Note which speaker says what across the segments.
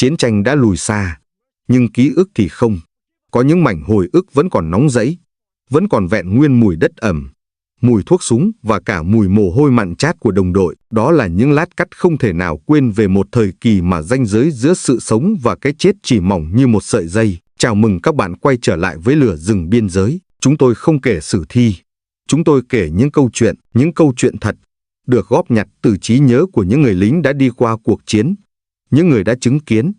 Speaker 1: Chiến tranh đã lùi xa, nhưng ký ức thì không. Có những mảnh hồi ức vẫn còn nóng rẫy, vẫn còn vẹn nguyên mùi đất ẩm, mùi thuốc súng và cả mùi mồ hôi mặn chát của đồng đội. Đó là những lát cắt không thể nào quên về một thời kỳ mà ranh giới giữa sự sống và cái chết chỉ mỏng như một sợi dây. Chào mừng các bạn quay trở lại với Lửa Rừng Biên Giới. Chúng tôi không kể sử thi, chúng tôi kể những câu chuyện thật, được góp nhặt từ trí nhớ của những người lính đã đi qua cuộc chiến, những người đã chứng kiến,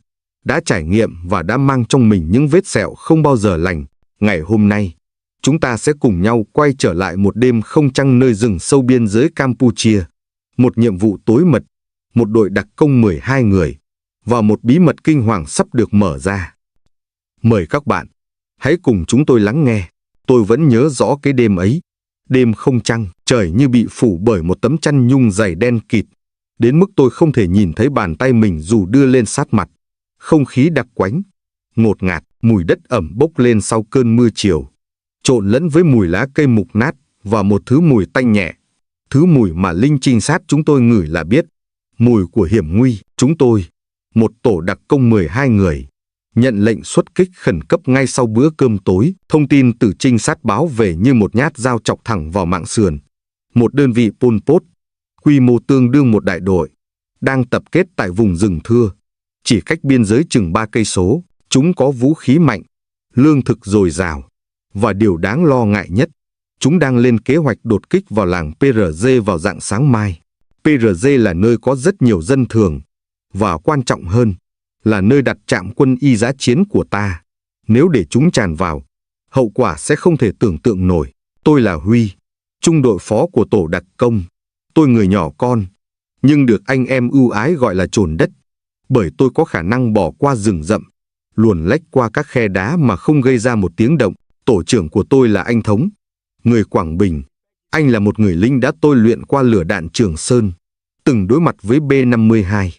Speaker 1: đã trải nghiệm và đã mang trong mình những vết sẹo không bao giờ lành. Ngày hôm nay, chúng ta sẽ cùng nhau quay trở lại một đêm không trăng nơi rừng sâu biên giới Campuchia, một nhiệm vụ tối mật, một đội đặc công 12 người, và một bí mật kinh hoàng sắp được mở ra. Mời các bạn, hãy cùng chúng tôi lắng nghe. Tôi vẫn nhớ rõ cái đêm ấy, đêm không trăng, trời như bị phủ bởi một tấm chăn nhung dày đen kịt, đến mức tôi không thể nhìn thấy bàn tay mình dù đưa lên sát mặt. Không khí đặc quánh, ngột ngạt, mùi đất ẩm bốc lên sau cơn mưa chiều, trộn lẫn với mùi lá cây mục nát và một thứ mùi tanh nhẹ, thứ mùi mà lính trinh sát chúng tôi ngửi là biết, mùi của hiểm nguy. Chúng tôi, một tổ đặc công 12 người, nhận lệnh xuất kích khẩn cấp ngay sau bữa cơm tối. Thông tin từ trinh sát báo về như một nhát dao chọc thẳng vào mạng sườn. Một đơn vị Pol Pot, quy mô tương đương một đại đội, đang tập kết tại vùng rừng thưa, chỉ cách biên giới chừng 3 cây số. Chúng có vũ khí mạnh, lương thực dồi dào, và điều đáng lo ngại nhất, chúng đang lên kế hoạch đột kích vào làng PRG vào rạng sáng mai. PRG là nơi có rất nhiều dân thường, và quan trọng hơn, là nơi đặt trạm quân y dã chiến của ta. Nếu để chúng tràn vào, hậu quả sẽ không thể tưởng tượng nổi. Tôi là Huy, trung đội phó của tổ đặc công. Tôi người nhỏ con, nhưng được anh em ưu ái gọi là trồn đất, bởi tôi có khả năng bỏ qua rừng rậm, luồn lách qua các khe đá mà không gây ra một tiếng động. Tổ trưởng của tôi là anh Thống, người Quảng Bình. Anh là một người lính đã tôi luyện qua lửa đạn Trường Sơn, từng đối mặt với B-52.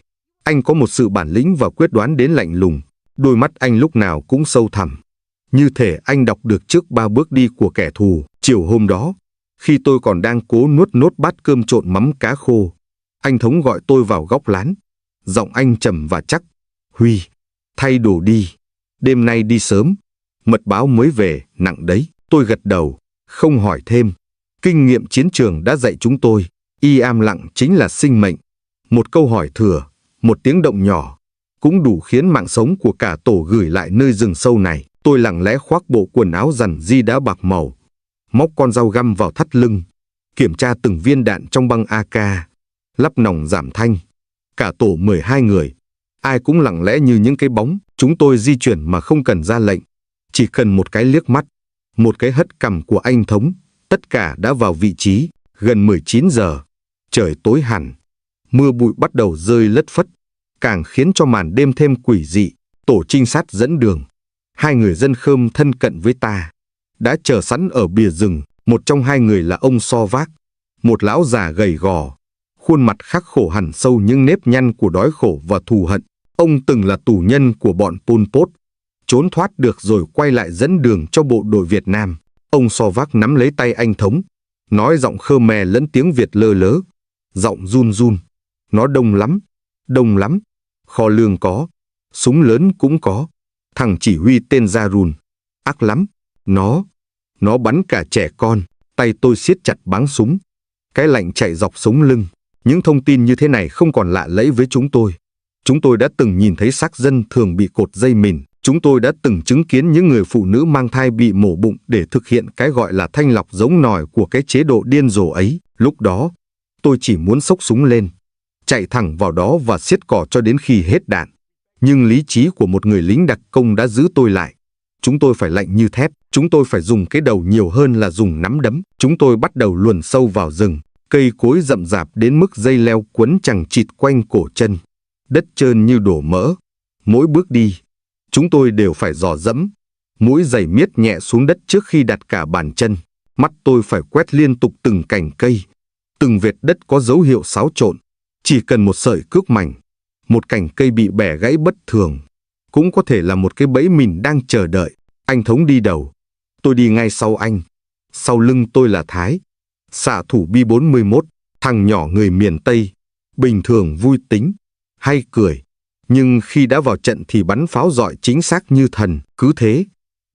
Speaker 1: Anh có một sự bản lĩnh và quyết đoán đến lạnh lùng. Đôi mắt anh lúc nào cũng sâu thẳm, như thể anh đọc được trước 3 bước đi của kẻ thù. Chiều hôm đó, khi tôi còn đang cố nuốt nốt bát cơm trộn mắm cá khô, anh Thống gọi tôi vào góc lán. Giọng anh trầm và chắc. Huy, thay đồ đi, đêm nay đi sớm, mật báo mới về, nặng đấy. Tôi gật đầu, không hỏi thêm. Kinh nghiệm chiến trường đã dạy chúng tôi, im lặng chính là sinh mệnh. Một câu hỏi thừa, một tiếng động nhỏ, cũng đủ khiến mạng sống của cả tổ gửi lại nơi rừng sâu này. Tôi lặng lẽ khoác bộ quần áo rằn ri đá bạc màu, móc con dao găm vào thắt lưng, kiểm tra từng viên đạn trong băng AK, lắp nòng giảm thanh. Cả tổ 12 người, ai cũng lặng lẽ như những cái bóng. Chúng tôi di chuyển mà không cần ra lệnh, chỉ cần một cái liếc mắt, một cái hất cằm của anh Thống, tất cả đã vào vị trí. Gần 19 giờ, trời tối hẳn, mưa bụi bắt đầu rơi lất phất, càng khiến cho màn đêm thêm quỷ dị. Tổ trinh sát dẫn đường, 2 người dân Khơm thân cận với ta, đã chờ sẵn ở bìa rừng. Một trong 2 người là ông So Vác, một lão già gầy gò, khuôn mặt khắc khổ hằn sâu những nếp nhăn của đói khổ và thù hận. Ông từng là tù nhân của bọn Pol Pot, trốn thoát được rồi quay lại dẫn đường cho bộ đội Việt Nam. Ông So Vác nắm lấy tay anh Thống, nói giọng Khmer lẫn tiếng Việt lơ lớ, giọng run run. Nó đông lắm, kho lương có, súng lớn cũng có. Thằng chỉ huy tên Jarun, ác lắm, nó bắn cả trẻ con. Tay tôi siết chặt báng súng, cái lạnh chạy dọc sống lưng. Những thông tin như thế này không còn lạ lẫy với chúng tôi. Chúng tôi đã từng nhìn thấy xác dân thường bị cột dây mìn. Chúng tôi đã từng chứng kiến những người phụ nữ mang thai bị mổ bụng để thực hiện cái gọi là thanh lọc giống nòi của cái chế độ điên rồ ấy. Lúc đó, tôi chỉ muốn xốc súng lên, chạy thẳng vào đó và xiết cò cho đến khi hết đạn. Nhưng lý trí của một người lính đặc công đã giữ tôi lại. Chúng tôi phải lạnh như thép, chúng tôi phải dùng cái đầu nhiều hơn là dùng nắm đấm. Chúng tôi bắt đầu luồn sâu vào rừng, cây cối rậm rạp đến mức dây leo quấn chằng chịt quanh cổ chân. Đất trơn như đổ mỡ. Mỗi bước đi, chúng tôi đều phải dò dẫm, mũi giày miết nhẹ xuống đất trước khi đặt cả bàn chân. Mắt tôi phải quét liên tục từng cành cây, từng vệt đất có dấu hiệu xáo trộn. Chỉ cần một sợi cước mảnh, một cành cây bị bẻ gãy bất thường, cũng có thể là một cái bẫy mìn đang chờ đợi. Anh Thống đi đầu, tôi đi ngay sau anh. Sau lưng tôi là Thái, xạ thủ B-41, thằng nhỏ người miền Tây, bình thường vui tính, hay cười, Nhưng khi đã vào trận thì bắn pháo rọi chính xác như thần. Cứ thế,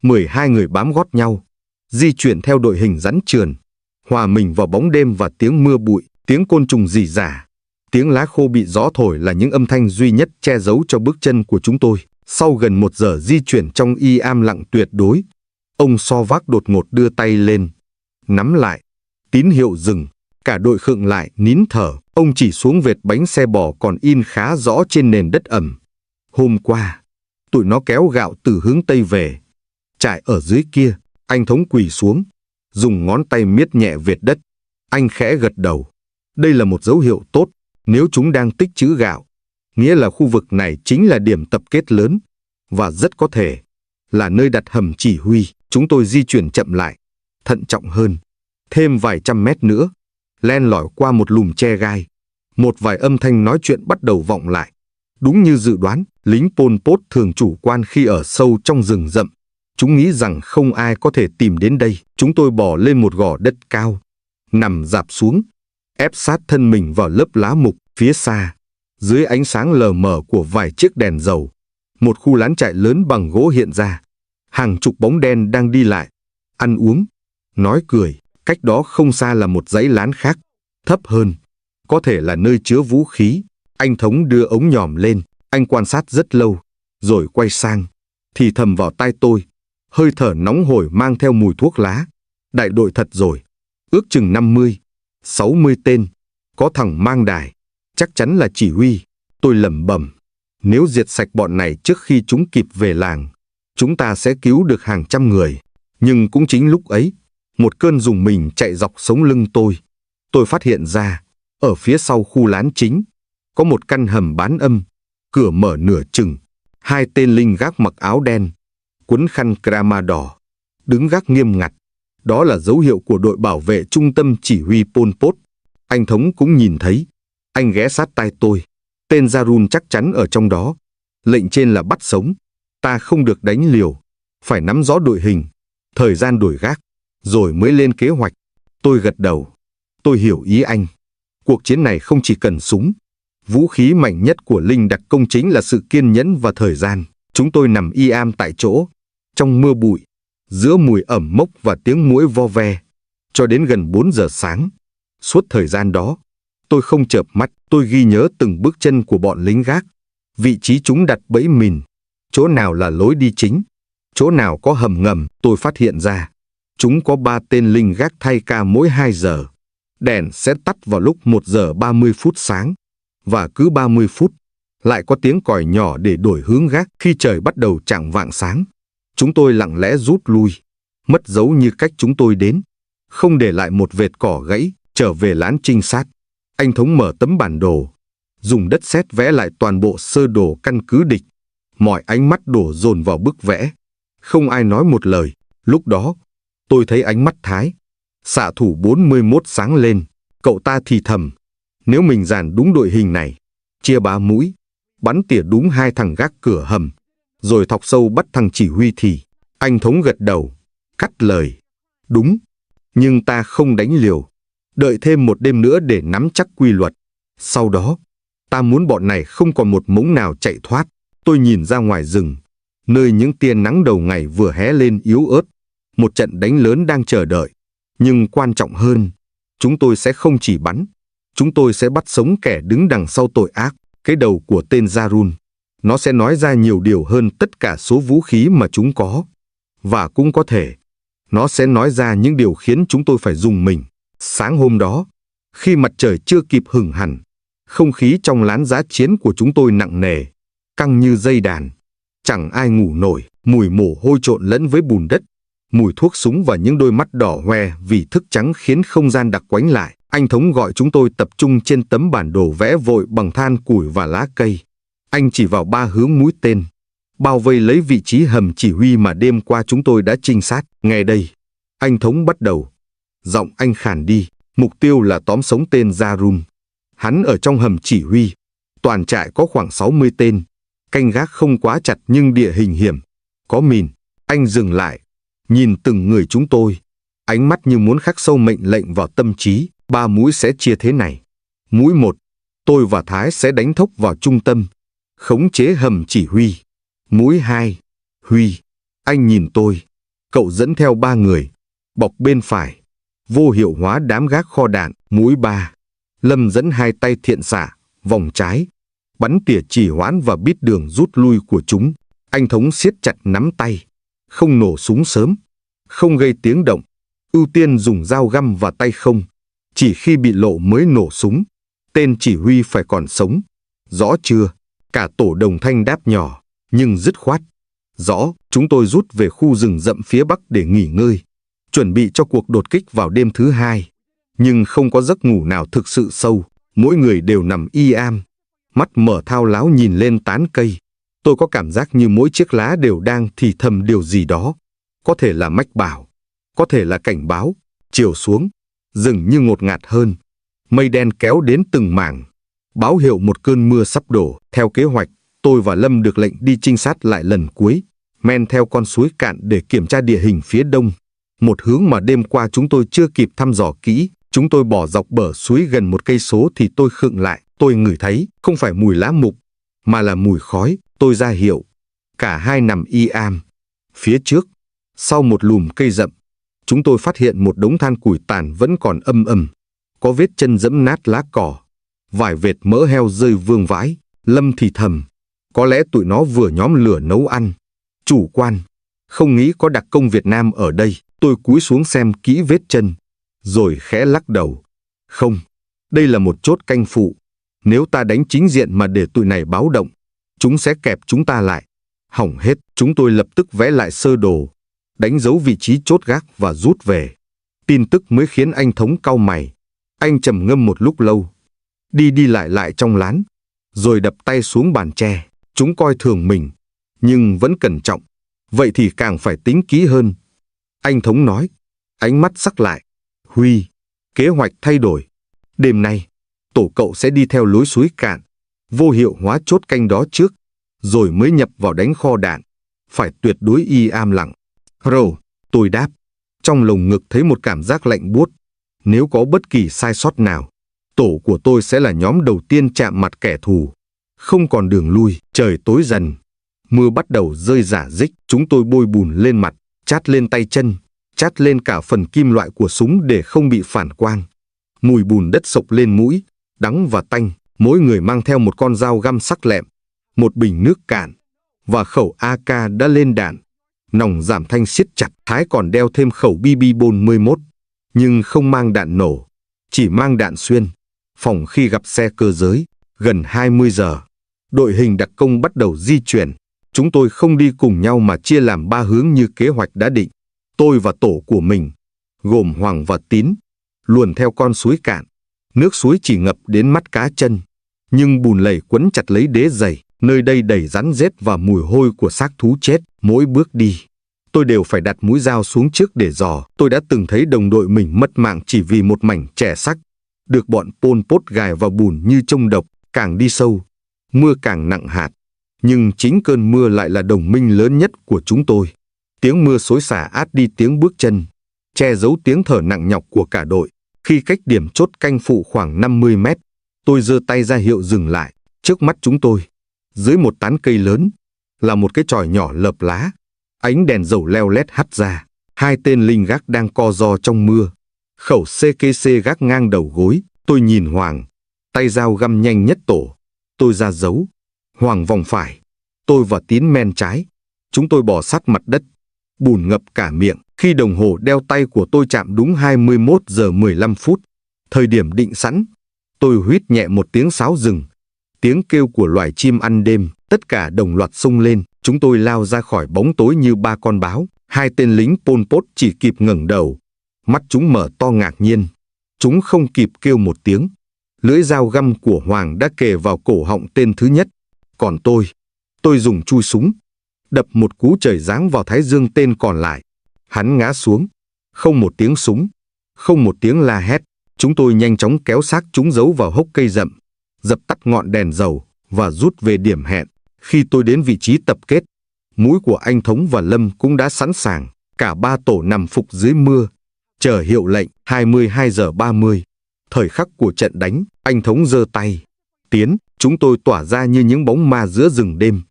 Speaker 1: 12 người bám gót nhau, di chuyển theo đội hình rắn trườn, hòa mình vào bóng đêm và tiếng mưa bụi, tiếng côn trùng rỉ rả, tiếng lá khô bị gió thổi là những âm thanh duy nhất che giấu cho bước chân của chúng tôi. Sau gần 1 giờ di chuyển trong im lặng tuyệt đối, ông Sovak đột ngột đưa tay lên, nắm lại, tín hiệu dừng. Cả đội khựng lại, nín thở. Ông chỉ xuống vệt bánh xe bò còn in khá rõ trên nền đất ẩm. Hôm qua, tụi nó kéo gạo từ hướng Tây về. Trại ở dưới kia. Anh Thống quỳ xuống, dùng ngón tay miết nhẹ vệt đất. Anh khẽ gật đầu. Đây là một dấu hiệu tốt. Nếu chúng đang tích trữ gạo, nghĩa là khu vực này chính là điểm tập kết lớn, và rất có thể là nơi đặt hầm chỉ huy. Chúng tôi di chuyển chậm lại, thận trọng hơn. Thêm vài trăm mét nữa, len lỏi qua một lùm tre gai. Một vài âm thanh nói chuyện bắt đầu vọng lại. Đúng như dự đoán, lính Pol Pot thường chủ quan khi ở sâu trong rừng rậm. Chúng nghĩ rằng không ai có thể tìm đến đây. Chúng tôi bò lên một gò đất cao, nằm rạp xuống, ép sát thân mình vào lớp lá mục. Phía xa, dưới ánh sáng lờ mờ của vài chiếc đèn dầu, một khu lán trại lớn bằng gỗ hiện ra. Hàng chục bóng đen đang đi lại, ăn uống, nói cười. Cách đó không xa là một dãy lán khác, thấp hơn, có thể là nơi chứa vũ khí. Anh Thống đưa ống nhòm lên, anh quan sát rất lâu, rồi quay sang, thì thầm vào tai tôi, hơi thở nóng hổi mang theo mùi thuốc lá. Đại đội thật rồi, ước chừng 50, 60 tên, có thằng mang đài, chắc chắn là chỉ huy. Tôi lẩm bẩm, nếu diệt sạch bọn này trước khi chúng kịp về làng, chúng ta sẽ cứu được hàng trăm người. Nhưng cũng chính lúc ấy, một cơn rùng mình chạy dọc sống lưng tôi. Tôi phát hiện ra, ở phía sau khu lán chính, có một căn hầm bán âm, cửa mở nửa chừng. 2 tên lính gác mặc áo đen, quấn khăn crama đỏ, đứng gác nghiêm ngặt. Đó là dấu hiệu của đội bảo vệ trung tâm chỉ huy Pol Pot. Anh Thống cũng nhìn thấy. Anh ghé sát tai tôi. Tên Zarun chắc chắn ở trong đó. Lệnh trên là bắt sống. Ta không được đánh liều. Phải nắm rõ đội hình, thời gian đổi gác, rồi mới lên kế hoạch. Tôi gật đầu. Tôi hiểu ý anh. Cuộc chiến này không chỉ cần súng. Vũ khí mạnh nhất của lính đặc công chính là sự kiên nhẫn và thời gian. Chúng tôi nằm im tại chỗ, trong mưa bụi, giữa mùi ẩm mốc và tiếng muỗi vo ve, cho đến gần 4 giờ sáng. Suốt thời gian đó, tôi không chợp mắt. Tôi ghi nhớ từng bước chân của bọn lính gác, vị trí chúng đặt bẫy mìn, chỗ nào là lối đi chính, chỗ nào có hầm ngầm. Tôi phát hiện ra, chúng có 3 tên lính gác thay ca mỗi 2 giờ. Đèn sẽ tắt vào lúc 1 giờ 30 phút sáng, và cứ 30 phút, lại có tiếng còi nhỏ để đổi hướng gác. Khi trời bắt đầu chạng vạng sáng, chúng tôi lặng lẽ rút lui, mất dấu như cách chúng tôi đến, không để lại một vệt cỏ gãy. Trở về lán trinh sát, anh Thống mở tấm bản đồ, dùng đất sét vẽ lại toàn bộ sơ đồ căn cứ địch. Mọi ánh mắt đổ dồn vào bức vẽ, không ai nói một lời. Lúc đó, tôi thấy ánh mắt Thái, xạ thủ 41 sáng lên. Cậu ta thì thầm, nếu mình dàn đúng đội hình này, chia 3 mũi, bắn tỉa đúng 2 thằng gác cửa hầm, rồi thọc sâu bắt thằng chỉ huy thì... Anh Thống gật đầu, cắt lời, đúng, nhưng ta không đánh liều. Đợi thêm một đêm nữa để nắm chắc quy luật. Sau đó, ta muốn bọn này không còn một mống nào chạy thoát. Tôi nhìn ra ngoài rừng, nơi những tia nắng đầu ngày vừa hé lên yếu ớt. Một trận đánh lớn đang chờ đợi. Nhưng quan trọng hơn, chúng tôi sẽ không chỉ bắn. Chúng tôi sẽ bắt sống kẻ đứng đằng sau tội ác. Cái đầu của tên Zarun, nó sẽ nói ra nhiều điều hơn tất cả số vũ khí mà chúng có. Và cũng có thể, nó sẽ nói ra những điều khiến chúng tôi phải rùng mình. Sáng hôm đó, khi mặt trời chưa kịp hửng hẳn, không khí trong lán giá chiến của chúng tôi nặng nề, căng như dây đàn. Chẳng ai ngủ nổi. Mùi mồ hôi trộn lẫn với bùn đất, mùi thuốc súng và những đôi mắt đỏ hoe vì thức trắng khiến không gian đặc quánh lại. Anh Thống gọi chúng tôi tập trung trên tấm bản đồ vẽ vội bằng than củi và lá cây. Anh chỉ vào 3 hướng mũi tên, bao vây lấy vị trí hầm chỉ huy mà đêm qua chúng tôi đã trinh sát. Nghe đây, anh Thống bắt đầu. Giọng anh khàn đi. Mục tiêu là tóm sống tên Zarun. Hắn ở trong hầm chỉ huy. Toàn trại có khoảng 60 tên. Canh gác không quá chặt nhưng địa hình hiểm. Có mìn. Anh dừng lại, nhìn từng người chúng tôi. Ánh mắt như muốn khắc sâu mệnh lệnh vào tâm trí. 3 mũi sẽ chia thế này. Mũi 1, tôi và Thái sẽ đánh thốc vào trung tâm. Khống chế hầm chỉ huy. Mũi 2. Huy. Anh nhìn tôi. Cậu dẫn theo 3 người. Bọc bên phải. Vô hiệu hóa đám gác kho đạn. Mũi 3. Lâm dẫn 2 tay thiện xạ. Vòng trái. Bắn tỉa chỉ hoãn và biết đường rút lui của chúng. Anh Thống siết chặt nắm tay. Không nổ súng sớm. Không gây tiếng động. Ưu tiên dùng dao găm và tay không. Chỉ khi bị lộ mới nổ súng. Tên chỉ huy phải còn sống. Rõ chưa? Cả tổ đồng thanh đáp nhỏ, nhưng dứt khoát. Rõ. Chúng tôi rút về khu rừng rậm phía bắc để nghỉ ngơi. Chuẩn bị cho cuộc đột kích vào đêm thứ 2. Nhưng không có giấc ngủ nào thực sự sâu. Mỗi người đều nằm y am. Mắt mở thao láo nhìn lên tán cây. Tôi có cảm giác như mỗi chiếc lá đều đang thì thầm điều gì đó. Có thể là mách bảo. Có thể là cảnh báo. Chiều xuống. Rừng như ngột ngạt hơn. Mây đen kéo đến từng mảng. Báo hiệu một cơn mưa sắp đổ. Theo kế hoạch, tôi và Lâm được lệnh đi trinh sát lại lần cuối. Men theo con suối cạn để kiểm tra địa hình phía đông. Một hướng mà đêm qua chúng tôi chưa kịp thăm dò kỹ. Chúng tôi bỏ dọc bờ suối gần 1 cây số thì tôi khựng lại. Tôi ngửi thấy không phải mùi lá mục, mà là mùi khói. Tôi ra hiệu. Cả hai nằm y am. Phía trước, sau một lùm cây rậm, chúng tôi phát hiện một đống than củi tàn vẫn còn âm ầm. Có vết chân dẫm nát lá cỏ. Vài vệt mỡ heo rơi vương vãi. Lâm thì thầm. Có lẽ tụi nó vừa nhóm lửa nấu ăn. Chủ quan. Không nghĩ có đặc công Việt Nam ở đây. Tôi cúi xuống xem kỹ vết chân. Rồi khẽ lắc đầu. Không. Đây là một chốt canh phụ. Nếu ta đánh chính diện mà để tụi này báo động, chúng sẽ kẹp chúng ta lại. Hỏng hết. Chúng tôi lập tức vẽ lại sơ đồ. Đánh dấu vị trí chốt gác và rút về. Tin tức mới khiến anh Thống cau mày. Anh trầm ngâm một lúc lâu. Đi đi lại trong lán. Rồi đập tay xuống bàn tre. Chúng coi thường mình. Nhưng vẫn cẩn trọng. Vậy thì càng phải tính kỹ hơn. Anh Thống nói. Ánh mắt sắc lại. Huy. Kế hoạch thay đổi. Đêm nay, tổ cậu sẽ đi theo lối suối cạn. Vô hiệu hóa chốt canh đó trước. Rồi mới nhập vào đánh kho đạn. Phải tuyệt đối y am lặng. Rồ. Tôi đáp. Trong lồng ngực thấy một cảm giác lạnh buốt. Nếu có bất kỳ sai sót nào, tổ của tôi sẽ là nhóm đầu tiên chạm mặt kẻ thù. Không còn đường lui. Trời tối dần. Mưa bắt đầu rơi rả rích. Chúng tôi bôi bùn lên mặt, chát lên tay chân, chát lên cả phần kim loại của súng để không bị phản quang. Mùi bùn đất sộc lên mũi, đắng và tanh. Mỗi người mang theo một con dao găm sắc lẹm, một bình nước cạn và khẩu AK đã lên đạn. Nòng giảm thanh siết chặt. Thái còn đeo thêm khẩu BB 41, nhưng không mang đạn nổ, chỉ mang đạn xuyên, phòng khi gặp xe cơ giới. Gần 20 giờ, đội hình đặc công bắt đầu di chuyển. Chúng tôi không đi cùng nhau mà chia làm 3 hướng như kế hoạch đã định. Tôi và tổ của mình, gồm Hoàng và Tín, luồn theo con suối cạn. Nước suối chỉ ngập đến mắt cá chân, nhưng bùn lầy quấn chặt lấy đế giày. Nơi đây đầy rắn rết và mùi hôi của xác thú chết. Mỗi bước đi, tôi đều phải đặt mũi dao xuống trước để dò. Tôi đã từng thấy đồng đội mình mất mạng chỉ vì một mảnh chẻ sắc. Được bọn Pol Pot gài vào bùn như trông độc. Càng đi sâu, mưa càng nặng hạt. Nhưng chính cơn mưa lại là đồng minh lớn nhất của chúng tôi. Tiếng mưa xối xả át đi tiếng bước chân, che giấu tiếng thở nặng nhọc của cả đội. Khi cách điểm chốt canh phụ khoảng 50 mét, tôi giơ tay ra hiệu dừng lại. Trước mắt chúng tôi, dưới một tán cây lớn, là một cái chòi nhỏ lợp lá. Ánh đèn dầu leo lét hắt ra. 2 tên lính gác đang co ro trong mưa. Khẩu CKC gác ngang đầu gối. Tôi nhìn Hoàng. Tay dao găm nhanh nhất tổ. Tôi ra dấu. Hoàng vòng phải. Tôi và Tín men trái. Chúng tôi bò sát mặt đất. Bùn ngập cả miệng. Khi đồng hồ đeo tay của tôi chạm đúng 21 giờ 15 phút. Thời điểm định sẵn. Tôi huýt nhẹ một tiếng sáo rừng. Tiếng kêu của loài chim ăn đêm. Tất cả đồng loạt xông lên. Chúng tôi lao ra khỏi bóng tối như 3 con báo. 2 tên lính Pol Pot chỉ kịp ngẩng đầu. Mắt chúng mở to ngạc nhiên. Chúng không kịp kêu một tiếng. Lưỡi dao găm của Hoàng đã kề vào cổ họng tên thứ nhất. Còn tôi dùng chui súng, đập một cú trời giáng vào thái dương tên còn lại. Hắn ngã xuống. Không một tiếng súng, không một tiếng la hét. Chúng tôi nhanh chóng kéo xác chúng giấu vào hốc cây rậm, dập tắt ngọn đèn dầu và rút về điểm hẹn. Khi tôi đến vị trí tập kết, mũi của anh Thống và Lâm cũng đã sẵn sàng. Cả 3 tổ nằm phục dưới mưa, chờ hiệu lệnh. 22 giờ 30. Thời khắc của trận đánh. Anh Thống giơ tay. Tiến, Chúng tôi tỏa ra như những bóng ma giữa rừng đêm.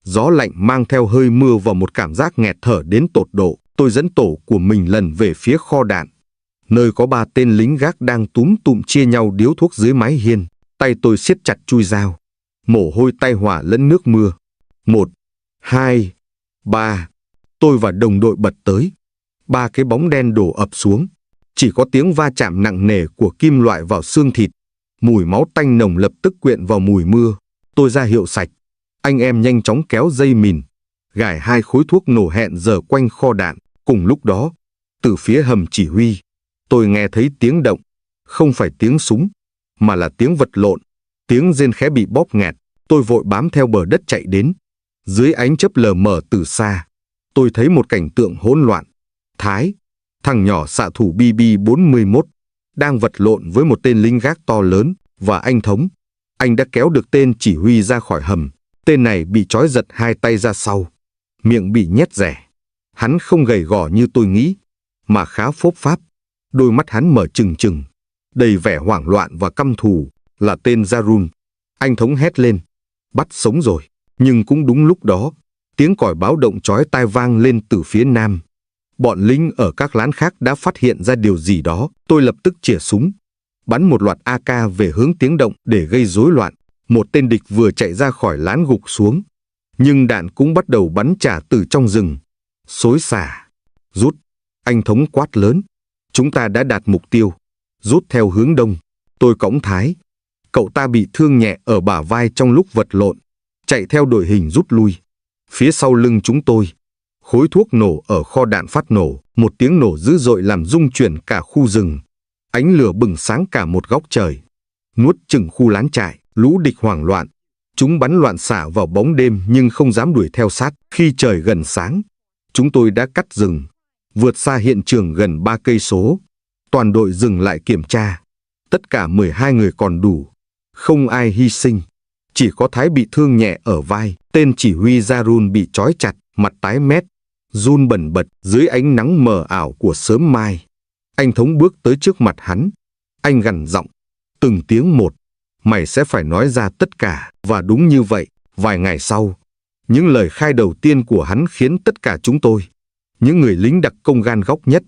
Speaker 1: Gió lạnh mang theo hơi mưa và một cảm giác nghẹt thở đến tột độ. Tôi dẫn tổ của mình lần về phía kho đạn, nơi có 3 tên lính gác đang túm tụm chia nhau điếu thuốc dưới mái hiên. Tay tôi siết chặt chui dao, mồ hôi tay hòa lẫn nước mưa. 1, 2, 3. Tôi và đồng đội bật tới. 3 cái bóng đen đổ ập xuống. Chỉ có tiếng va chạm nặng nề của kim loại vào xương thịt. Mùi máu tanh nồng lập tức quyện vào mùi mưa. Tôi ra hiệu sạch. Anh em nhanh chóng kéo dây mìn, gài 2 khối thuốc nổ hẹn giờ quanh kho đạn. Cùng lúc đó, từ phía hầm chỉ huy, tôi nghe thấy tiếng động. Không phải tiếng súng, mà là tiếng vật lộn. Tiếng rên khẽ bị bóp nghẹt. Tôi vội bám theo bờ đất chạy đến. Dưới ánh chớp lờ mờ từ xa, tôi thấy một cảnh tượng hỗn loạn. Thái, thằng nhỏ xạ thủ BB-41, đang vật lộn với một tên lính gác to lớn, và anh Thống. Anh đã kéo được tên chỉ huy ra khỏi hầm. Tên này bị trói giật 2 tay ra sau, miệng bị nhét rẻ. Hắn không gầy gò như tôi nghĩ, mà khá phốp pháp. Đôi mắt hắn mở trừng trừng, đầy vẻ hoảng loạn và căm thù. Là tên Jarun. Anh Thống hét lên, bắt sống rồi. Nhưng cũng đúng lúc đó, tiếng còi báo động chói tai vang lên từ phía nam. Bọn lính ở các lán khác đã phát hiện ra điều gì đó. Tôi lập tức chĩa súng, bắn một loạt AK về hướng tiếng động để gây rối loạn. Một tên địch vừa chạy ra khỏi lán gục xuống, nhưng đạn cũng bắt đầu bắn trả từ trong rừng. Xối xả, rút. Anh Thống quát lớn. Chúng ta đã đạt mục tiêu. Rút theo hướng đông. Tôi cõng Thái. Cậu ta bị thương nhẹ ở bả vai trong lúc vật lộn, chạy theo đội hình rút lui. Phía sau lưng chúng tôi, khối thuốc nổ ở kho đạn phát nổ. Một tiếng nổ dữ dội làm rung chuyển cả khu rừng. Ánh lửa bừng sáng cả một góc trời, nuốt chửng khu lán trại. Lũ địch hoảng loạn. Chúng bắn loạn xạ vào bóng đêm nhưng không dám đuổi theo sát. Khi trời gần sáng, chúng tôi đã cắt rừng, vượt xa hiện trường gần 3 cây số. Toàn đội dừng lại kiểm tra. Tất cả 12 người còn đủ. Không ai hy sinh. Chỉ có Thái bị thương nhẹ ở vai. Tên chỉ huy Jarun bị trói chặt, mặt tái mét, run bần bật dưới ánh nắng mờ ảo của sớm mai. Anh Thống bước tới trước mặt hắn. Anh gằn giọng, từng tiếng một. Mày sẽ phải nói ra tất cả. Và đúng như vậy, vài ngày sau, những lời khai đầu tiên của hắn khiến tất cả chúng tôi, những người lính đặc công gan góc nhất,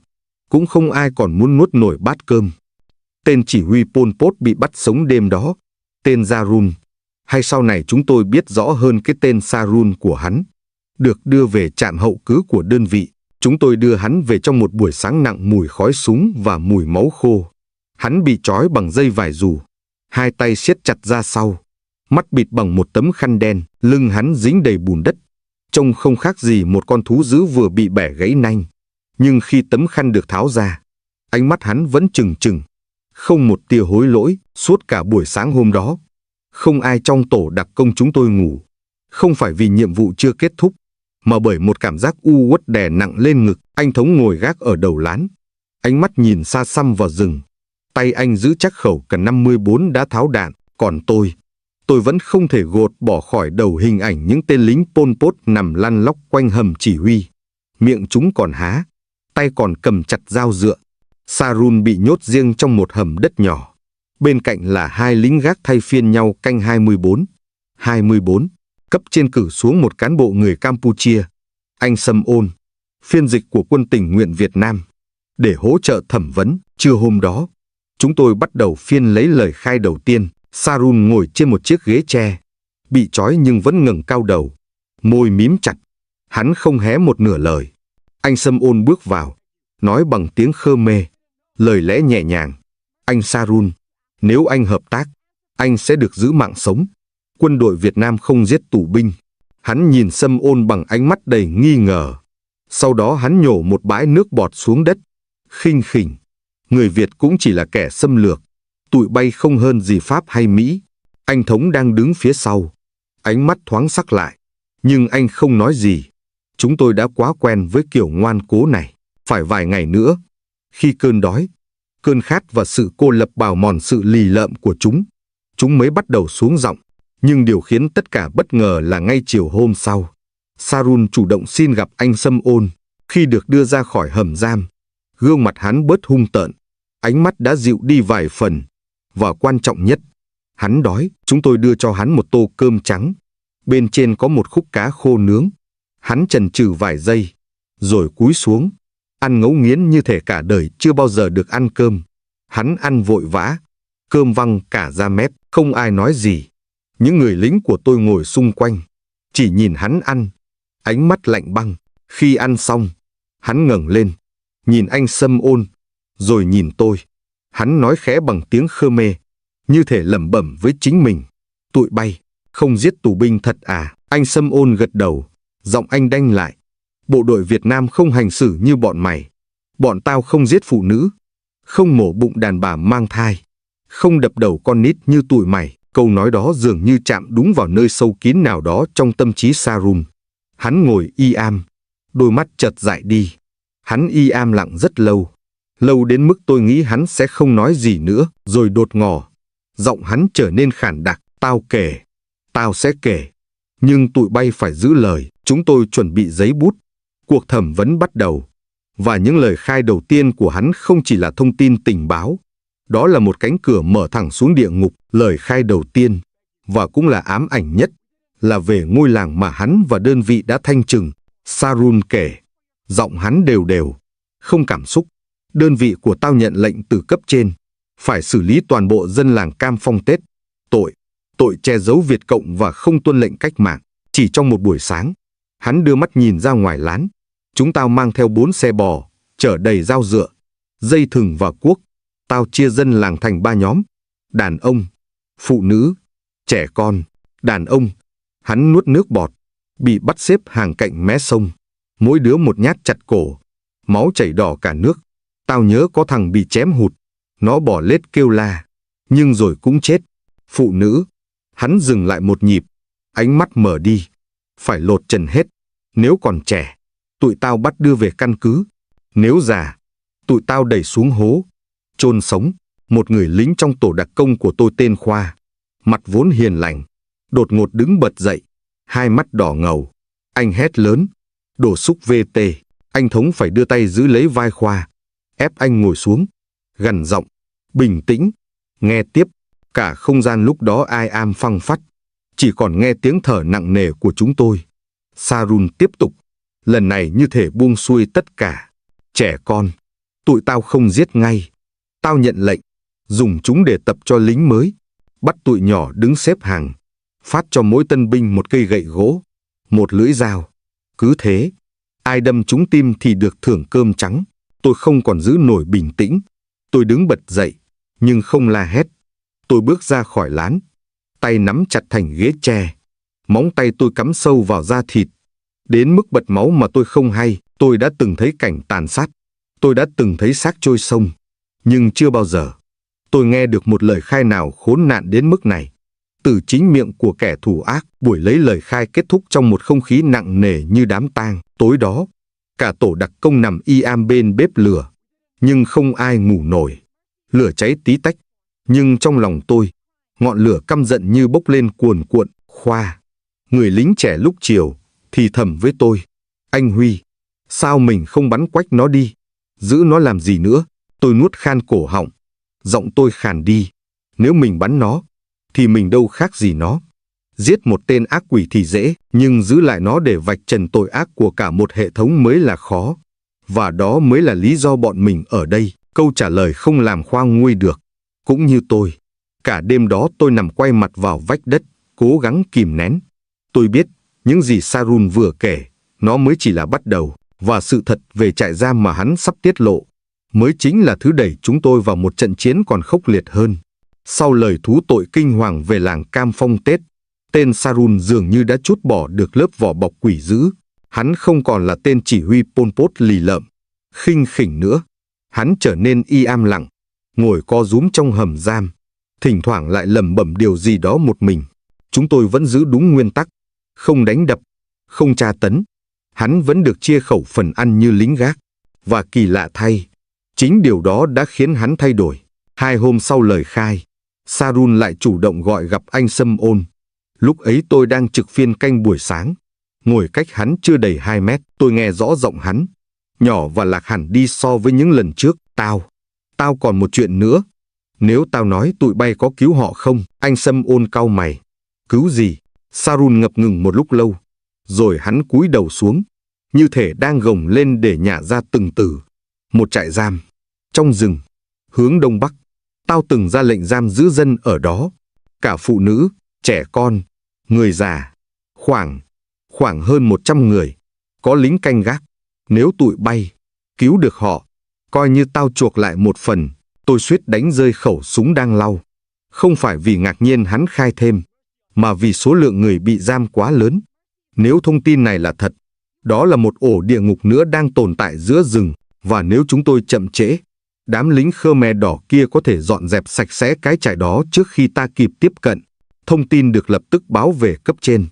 Speaker 1: cũng không ai còn muốn nuốt nổi bát cơm. Tên chỉ huy Pol Pot bị bắt sống đêm đó. Tên Jarun, hay sau này chúng tôi biết rõ hơn cái tên Sarun của hắn, được đưa về trạm hậu cứ của đơn vị. Chúng tôi đưa hắn về trong một buổi sáng nặng mùi khói súng và mùi máu khô. Hắn bị trói bằng dây vải dù, 2 tay siết chặt ra sau, mắt bịt bằng một tấm khăn đen. Lưng hắn dính đầy bùn đất, trông không khác gì một con thú dữ vừa bị bẻ gãy nanh. Nhưng khi tấm khăn được tháo ra, ánh mắt hắn vẫn trừng trừng, không một tia hối lỗi. Suốt cả buổi sáng hôm đó, không ai trong tổ đặc công chúng tôi ngủ. Không phải vì nhiệm vụ chưa kết thúc, mà bởi một cảm giác u uất đè nặng lên ngực. Anh Thống ngồi gác ở đầu lán, ánh mắt nhìn xa xăm vào rừng. Tay anh giữ chắc khẩu cần 54 đã tháo đạn. Còn tôi vẫn không thể gột bỏ khỏi đầu hình ảnh những tên lính Pol Pot nằm lăn lóc quanh hầm chỉ huy. Miệng chúng còn há, tay còn cầm chặt dao dựa. Sarun bị nhốt riêng trong một hầm đất nhỏ. Bên cạnh là 2 lính gác thay phiên nhau canh 24. Cấp trên cử xuống một cán bộ người Campuchia, anh Sâm Ôn, phiên dịch của quân tình nguyện Việt Nam, để hỗ trợ thẩm vấn. Trưa hôm đó, chúng tôi bắt đầu phiên lấy lời khai đầu tiên. Sarun ngồi trên một chiếc ghế tre, bị trói nhưng vẫn ngẩng cao đầu, môi mím chặt. Hắn không hé một nửa lời. Anh Sâm Ôn bước vào, nói bằng tiếng Khmer, lời lẽ nhẹ nhàng. Anh Sarun, nếu anh hợp tác, anh sẽ được giữ mạng sống. Quân đội Việt Nam không giết tù binh. Hắn nhìn Sâm Ôn bằng ánh mắt đầy nghi ngờ. Sau đó hắn nhổ một bãi nước bọt xuống đất, khinh khỉnh. Người Việt cũng chỉ là kẻ xâm lược. Tụi bay không hơn gì Pháp hay Mỹ. Anh Thống đang đứng phía sau, ánh mắt thoáng sắc lại, nhưng anh không nói gì. Chúng tôi đã quá quen với kiểu ngoan cố này. Phải vài ngày nữa, khi cơn đói, cơn khát và sự cô lập bào mòn sự lì lợm của chúng mới bắt đầu xuống giọng. Nhưng điều khiến tất cả bất ngờ là ngay chiều hôm sau, Sarun chủ động xin gặp anh Sâm Ôn. Khi được đưa ra khỏi hầm giam, gương mặt hắn bớt hung tợn, ánh mắt đã dịu đi vài phần. Và quan trọng nhất, Hắn đói, chúng tôi đưa cho hắn một tô cơm trắng. Bên trên có một khúc cá khô nướng. Hắn chần chừ vài giây, rồi cúi xuống, ăn ngấu nghiến như thể cả đời chưa bao giờ được ăn cơm. Hắn ăn vội vã, cơm văng cả ra mép, không ai nói gì. Những người lính của tôi ngồi xung quanh, chỉ nhìn hắn ăn, ánh mắt lạnh băng. Khi ăn xong, hắn ngẩng lên, nhìn anh Sâm Ôn, rồi nhìn tôi. Hắn nói khẽ bằng tiếng Khmer, như thể lẩm bẩm với chính mình. Tụi bay, không giết tù binh thật à? Anh Sâm Ôn gật đầu, giọng anh đanh lại. Bộ đội Việt Nam không hành xử như bọn mày. Bọn tao không giết phụ nữ, không mổ bụng đàn bà mang thai, không đập đầu con nít như tụi mày. Câu nói đó dường như chạm đúng vào nơi sâu kín nào đó trong tâm trí Sarun. Hắn ngồi y am, đôi mắt chợt dại đi. Hắn y am lặng rất lâu, lâu đến mức tôi nghĩ hắn sẽ không nói gì nữa. Rồi đột ngỏ, giọng hắn trở nên khản đặc. Tao kể, tao sẽ kể, nhưng tụi bay phải giữ lời. Chúng tôi chuẩn bị giấy bút. Cuộc thẩm vấn bắt đầu, và những lời khai đầu tiên của hắn không chỉ là thông tin tình báo. Đó là một cánh cửa mở thẳng xuống địa ngục. Lời khai đầu tiên, và cũng là ám ảnh nhất, là về ngôi làng mà hắn và đơn vị đã thanh trừng. Sarun kể, giọng hắn đều đều, không cảm xúc. Đơn vị của tao nhận lệnh từ cấp trên, phải xử lý toàn bộ dân làng Cam Phong Tết. Tội che giấu Việt Cộng và không tuân lệnh cách mạng. Chỉ trong một buổi sáng, hắn đưa mắt nhìn ra ngoài lán. Chúng tao mang theo 4 xe bò, chở đầy dao dựa, dây thừng và cuốc. Tao chia dân làng thành 3 nhóm: đàn ông, phụ nữ, trẻ con. Đàn ông, hắn nuốt nước bọt, bị bắt xếp hàng cạnh mé sông, mỗi đứa một nhát chặt cổ, máu chảy đỏ cả nước. Tao nhớ có thằng bị chém hụt, nó bỏ lết kêu la, nhưng rồi cũng chết. Phụ nữ, hắn dừng lại một nhịp, ánh mắt mở đi. Phải lột trần hết. Nếu còn trẻ, tụi tao bắt đưa về căn cứ. Nếu già, tụi tao đẩy xuống hố, chôn sống. Một người lính trong tổ đặc công của tôi tên Khoa, mặt vốn hiền lành, đột ngột đứng bật dậy, hai mắt đỏ ngầu. Anh hét lớn, đồ xúc VT. Anh Thống phải đưa tay giữ lấy vai Khoa, ép anh ngồi xuống, gằn giọng, bình tĩnh, nghe tiếp. Cả không gian lúc đó ai am phăng phắt, chỉ còn nghe tiếng thở nặng nề của chúng tôi. Sarun tiếp tục, lần này như thể buông xuôi tất cả. Trẻ con, tụi tao không giết ngay. Tao nhận lệnh, dùng chúng để tập cho lính mới. Bắt tụi nhỏ đứng xếp hàng, phát cho mỗi tân binh một cây gậy gỗ, một lưỡi dao. Cứ thế, ai đâm trúng tim thì được thưởng cơm trắng. Tôi không còn giữ nổi bình tĩnh. Tôi đứng bật dậy, nhưng không la hét. Tôi bước ra khỏi lán, tay nắm chặt thành ghế tre. Móng tay tôi cắm sâu vào da thịt, đến mức bật máu mà tôi không hay. Tôi đã từng thấy cảnh tàn sát, tôi đã từng thấy xác trôi sông, nhưng chưa bao giờ tôi nghe được một lời khai nào khốn nạn đến mức này. Từ chính miệng của kẻ thù ác. Buổi lấy lời khai kết thúc trong một không khí nặng nề như đám tang. Tối đó, cả tổ đặc công nằm y am bên bếp lửa, nhưng không ai ngủ nổi. Lửa cháy tí tách, nhưng trong lòng tôi, ngọn lửa căm giận như bốc lên cuồn cuộn. Khoa, người lính trẻ lúc chiều, thì thầm với tôi, anh Huy, sao mình không bắn quách nó đi? Giữ nó làm gì nữa? Tôi nuốt khan cổ họng, giọng tôi khàn đi. Nếu mình bắn nó, thì mình đâu khác gì nó. Giết một tên ác quỷ thì dễ, nhưng giữ lại nó để vạch trần tội ác của cả một hệ thống mới là khó. Và đó mới là lý do bọn mình ở đây. Câu trả lời không làm Khoa nguôi được. Cũng như tôi, cả đêm đó tôi nằm quay mặt vào vách đất, cố gắng kìm nén. Tôi biết, những gì Sarun vừa kể, nó mới chỉ là bắt đầu, và sự thật về trại giam mà hắn sắp tiết lộ, mới chính là thứ đẩy chúng tôi vào một trận chiến còn khốc liệt hơn. Sau lời thú tội kinh hoàng về làng Cam Phong Tết, tên Sarun dường như đã trút bỏ được lớp vỏ bọc quỷ dữ. Hắn không còn là tên chỉ huy Pol Pot lì lợm, khinh khỉnh nữa. Hắn trở nên im lặng, ngồi co rúm trong hầm giam, thỉnh thoảng lại lẩm bẩm điều gì đó một mình. Chúng tôi vẫn giữ đúng nguyên tắc, không đánh đập, không tra tấn. Hắn vẫn được chia khẩu phần ăn như lính gác. Và kỳ lạ thay, chính điều đó đã khiến hắn thay đổi. 2 hôm sau lời khai, Sarun lại chủ động gọi gặp anh Sâm Ôn. Lúc ấy tôi đang trực phiên canh buổi sáng, ngồi cách hắn chưa đầy 2 mét. Tôi nghe rõ giọng hắn, nhỏ và lạc hẳn đi so với những lần trước. Tao còn một chuyện nữa. Nếu tao nói tụi bay có cứu họ không? Anh Sâm Ôn cau mày. Cứu gì? Sarun ngập ngừng một lúc lâu. Rồi hắn cúi đầu xuống, như thể đang gồng lên để nhả ra từng từ. Một trại giam, trong rừng, hướng đông bắc. Tao từng ra lệnh giam giữ dân ở đó. Cả phụ nữ, trẻ con, người già. Khoảng hơn 100 người. Có lính canh gác. Nếu tụi bay cứu được họ, coi như tao chuộc lại một phần. Tôi suýt đánh rơi khẩu súng đang lau. Không phải vì ngạc nhiên hắn khai thêm, mà vì số lượng người bị giam quá lớn. Nếu thông tin này là thật, đó là một ổ địa ngục nữa đang tồn tại giữa rừng, và nếu chúng tôi chậm trễ, đám lính Khmer đỏ kia có thể dọn dẹp sạch sẽ cái trại đó trước khi ta kịp tiếp cận. Thông tin được lập tức báo về cấp trên.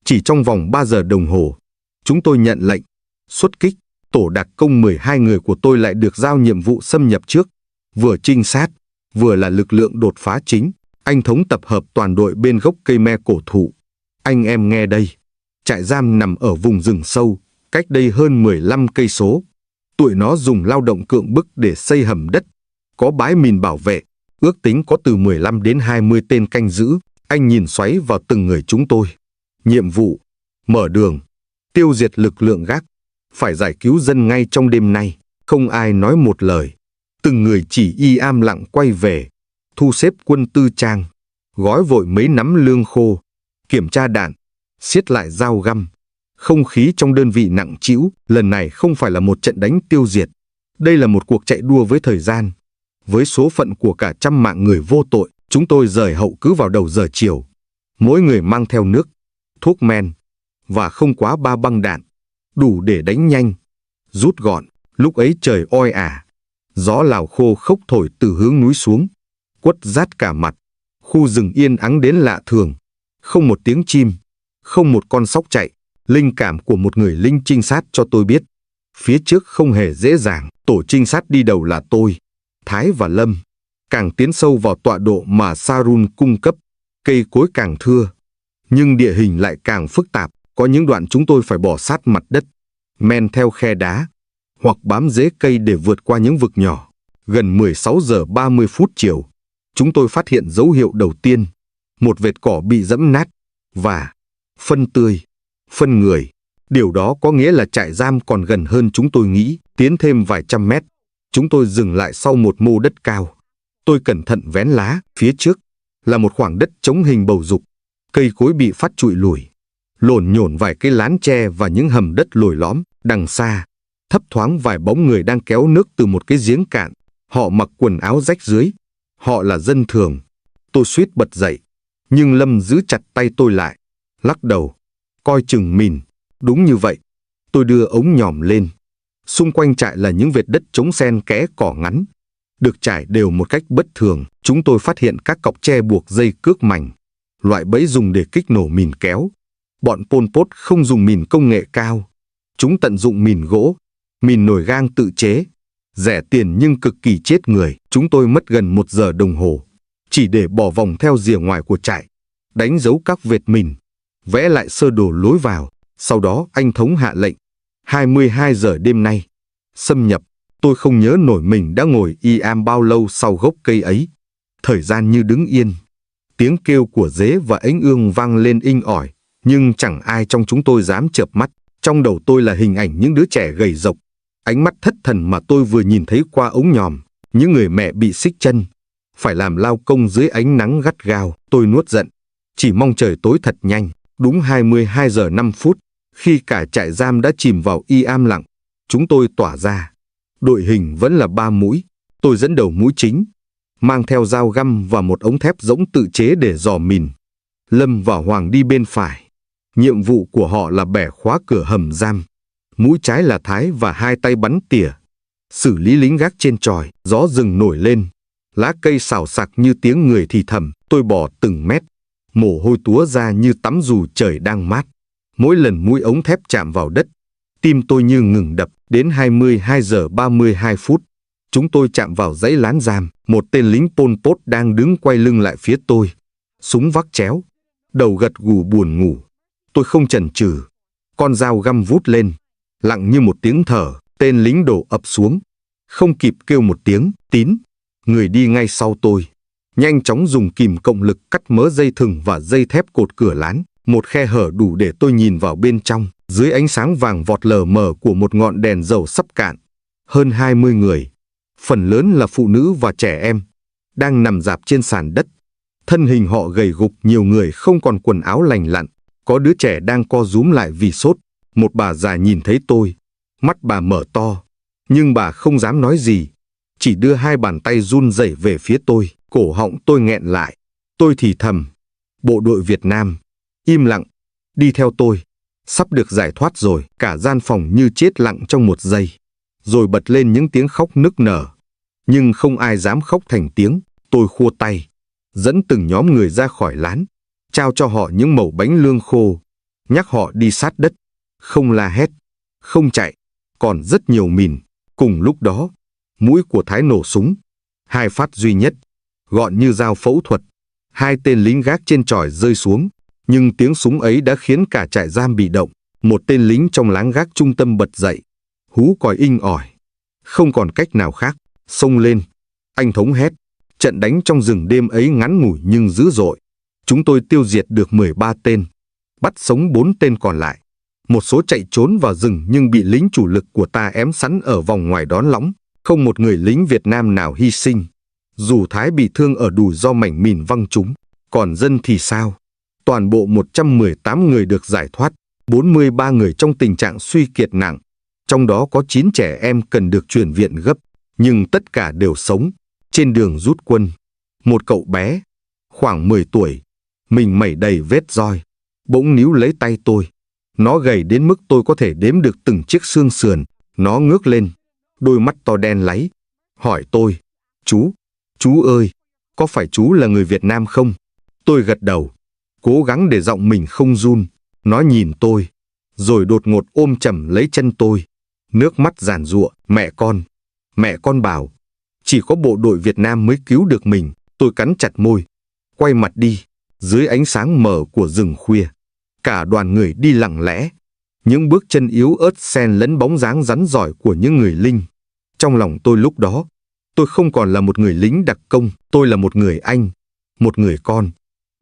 Speaker 1: Chỉ trong vòng 3 giờ đồng hồ, chúng tôi nhận lệnh xuất kích. Tổ đặc công 12 người của tôi lại được giao nhiệm vụ xâm nhập trước, vừa trinh sát, vừa là lực lượng đột phá chính. Anh Thống tập hợp toàn đội bên gốc cây me cổ thụ. Anh em nghe đây, trại giam nằm ở vùng rừng sâu, cách đây hơn 15 cây số. Tụi nó dùng lao động cưỡng bức để xây hầm đất, có bãi mìn bảo vệ, ước tính có từ 15 đến 20 tên canh giữ. Anh nhìn xoáy vào từng người chúng tôi. Nhiệm vụ, mở đường, tiêu diệt lực lượng gác, phải giải cứu dân ngay trong đêm nay. Không ai nói một lời. Từng người chỉ im lặng quay về, thu xếp quân tư trang, gói vội mấy nắm lương khô, kiểm tra đạn, siết lại dao găm. Không khí trong đơn vị nặng trĩu. Lần này không phải là một trận đánh tiêu diệt. Đây là một cuộc chạy đua với thời gian. Với số phận của cả trăm mạng người vô tội, chúng tôi rời hậu cứ vào đầu giờ chiều. Mỗi người mang theo nước, thuốc men, và không quá 3 băng đạn, đủ để đánh nhanh, rút gọn. Lúc ấy trời oi ả, gió Lào khô khốc thổi từ hướng núi xuống, quất rát cả mặt. Khu rừng yên ắng đến lạ thường, không một tiếng chim, không một con sóc chạy. Linh cảm của một người lính trinh sát cho tôi biết, phía trước không hề dễ dàng. Tổ trinh sát đi đầu là tôi, Thái và Lâm. Càng tiến sâu vào tọa độ mà Sarun cung cấp, cây cối càng thưa, nhưng địa hình lại càng phức tạp. Có những đoạn chúng tôi phải bò sát mặt đất, men theo khe đá, hoặc bám rễ cây để vượt qua những vực nhỏ. Gần 16 giờ 30 phút chiều, chúng tôi phát hiện dấu hiệu đầu tiên, một vệt cỏ bị giẫm nát, và phân tươi, phân người. Điều đó có nghĩa là trại giam còn gần hơn chúng tôi nghĩ. Tiến thêm vài trăm mét, chúng tôi dừng lại sau một mô đất cao. Tôi cẩn thận vén lá. Phía trước là một khoảng đất trống hình bầu dục, cây cối bị phát trụi lùi, lổn nhổn vài cây lán tre và những hầm đất lồi lõm. Đằng xa, thấp thoáng vài bóng người đang kéo nước từ một cái giếng cạn. Họ mặc quần áo rách rưới. Họ là dân thường. Tôi suýt bật dậy, nhưng Lâm giữ chặt tay tôi lại, lắc đầu. Coi chừng mìn. Đúng như vậy. Tôi đưa ống nhòm lên. Xung quanh trại là những vệt đất trống xen kẽ cỏ ngắn, được trải đều một cách bất thường. Chúng tôi phát hiện các cọc tre buộc dây cước mảnh, loại bẫy dùng để kích nổ mìn kéo. Bọn Pol Pot không dùng mìn công nghệ cao. Chúng tận dụng mìn gỗ, mìn nồi gang tự chế, rẻ tiền nhưng cực kỳ chết người. Chúng tôi mất gần 1 giờ đồng hồ, chỉ để bỏ vòng theo rìa ngoài của trại, đánh dấu các vệt mìn, vẽ lại sơ đồ lối vào. Sau đó anh Thống hạ lệnh, 22 giờ đêm nay, xâm nhập. Tôi không nhớ nổi mình đã ngồi im bao lâu sau gốc cây ấy. Thời gian như đứng yên. Tiếng kêu của dế và ếch ương vang lên inh ỏi, nhưng chẳng ai trong chúng tôi dám chợp mắt. Trong đầu tôi là hình ảnh những đứa trẻ gầy rộc, ánh mắt thất thần mà tôi vừa nhìn thấy qua ống nhòm. Những người mẹ bị xích chân, phải làm lao công dưới ánh nắng gắt gao. Tôi nuốt giận, chỉ mong trời tối thật nhanh. Đúng 22 giờ 5 phút, khi cả trại giam đã chìm vào im lặng, chúng tôi tỏa ra. Đội hình vẫn là 3 mũi. Tôi dẫn đầu mũi chính, mang theo dao găm và một ống thép rỗng tự chế để dò mìn. Lâm và Hoàng đi bên phải. Nhiệm vụ của họ là bẻ khóa cửa hầm giam. Mũi trái là Thái và 2 tay bắn tỉa, xử lý lính gác trên chòi. Gió rừng nổi lên, lá cây xào xạc như tiếng người thì thầm. Tôi bò từng mét, mồ hôi túa ra như tắm dù trời đang mát. Mỗi lần mũi ống thép chạm vào đất, tim tôi như ngừng đập. Đến 22 giờ 32 phút, chúng tôi chạm vào dãy lán giam. Một tên lính Pol Pot đang đứng quay lưng lại phía tôi, súng vác chéo, đầu gật gù buồn ngủ. Tôi không chần chừ, con dao găm vút lên, lặng như một tiếng thở. Tên lính đổ ập xuống, không kịp kêu một tiếng. Tín, Người đi ngay sau tôi nhanh chóng dùng kìm cộng lực cắt mớ dây thừng và dây thép cột cửa lán, một khe hở đủ để tôi nhìn vào bên trong, dưới ánh sáng vàng vọt lờ mờ của một ngọn đèn dầu sắp cạn. Hơn 20 người, phần lớn là phụ nữ và trẻ em, đang nằm rạp trên sàn đất. Thân hình họ gầy gục, nhiều người không còn quần áo lành lặn, có đứa trẻ đang co rúm lại vì sốt. Một bà già nhìn thấy tôi, mắt bà mở to, nhưng bà không dám nói gì, chỉ đưa hai bàn tay run rẩy về phía tôi. Cổ họng tôi nghẹn lại, tôi thì thầm, bộ đội Việt Nam, im lặng, đi theo tôi, sắp được giải thoát rồi. Cả gian phòng như chết lặng trong một giây, rồi bật lên những tiếng khóc nức nở, nhưng không ai dám khóc thành tiếng. Tôi khua tay, dẫn từng nhóm người ra khỏi lán, trao cho họ những mẩu bánh lương khô, nhắc họ đi sát đất, không la hét, không chạy, còn rất nhiều mìn. Cùng lúc đó, mũi của Thái nổ súng, 2 phát duy nhất, gọn như dao phẫu thuật. 2 tên lính gác trên chòi rơi xuống, nhưng tiếng súng ấy đã khiến cả trại giam bị động. Một tên lính trong láng gác trung tâm bật dậy, hú còi inh ỏi. Không còn cách nào khác, xông lên, anh Thống hét. Trận đánh trong rừng đêm ấy ngắn ngủi nhưng dữ dội. Chúng tôi tiêu diệt được 13 tên, bắt sống 4 tên còn lại. Một số chạy trốn vào rừng nhưng bị lính chủ lực của ta ém sẵn ở vòng ngoài đón lõng. Không một người lính Việt Nam nào hy sinh, dù Thái bị thương ở đùi do mảnh mìn văng trúng. Còn dân thì sao? Toàn bộ 118 người được giải thoát, 43 người trong tình trạng suy kiệt nặng, trong đó có 9 trẻ em cần được chuyển viện gấp, nhưng tất cả đều sống. Trên đường rút quân, một cậu bé, khoảng 10 tuổi, mình mẩy đầy vết roi, bỗng níu lấy tay tôi. Nó gầy đến mức tôi có thể đếm được từng chiếc xương sườn. Nó ngước lên, đôi mắt to đen láy, hỏi tôi, chú ơi, có phải chú là người Việt Nam không? Tôi gật đầu, cố gắng để giọng mình không run. Nó nhìn tôi, rồi đột ngột ôm chầm lấy chân tôi, nước mắt giàn giụa, mẹ con bảo, chỉ có bộ đội Việt Nam mới cứu được mình. Tôi cắn chặt môi, quay mặt đi. Dưới ánh sáng mờ của rừng khuya, cả đoàn người đi lặng lẽ, những bước chân yếu ớt xen lẫn bóng dáng rắn rỏi của những người lính. Trong lòng tôi lúc đó, tôi không còn là một người lính đặc công, tôi là một người anh, một người con.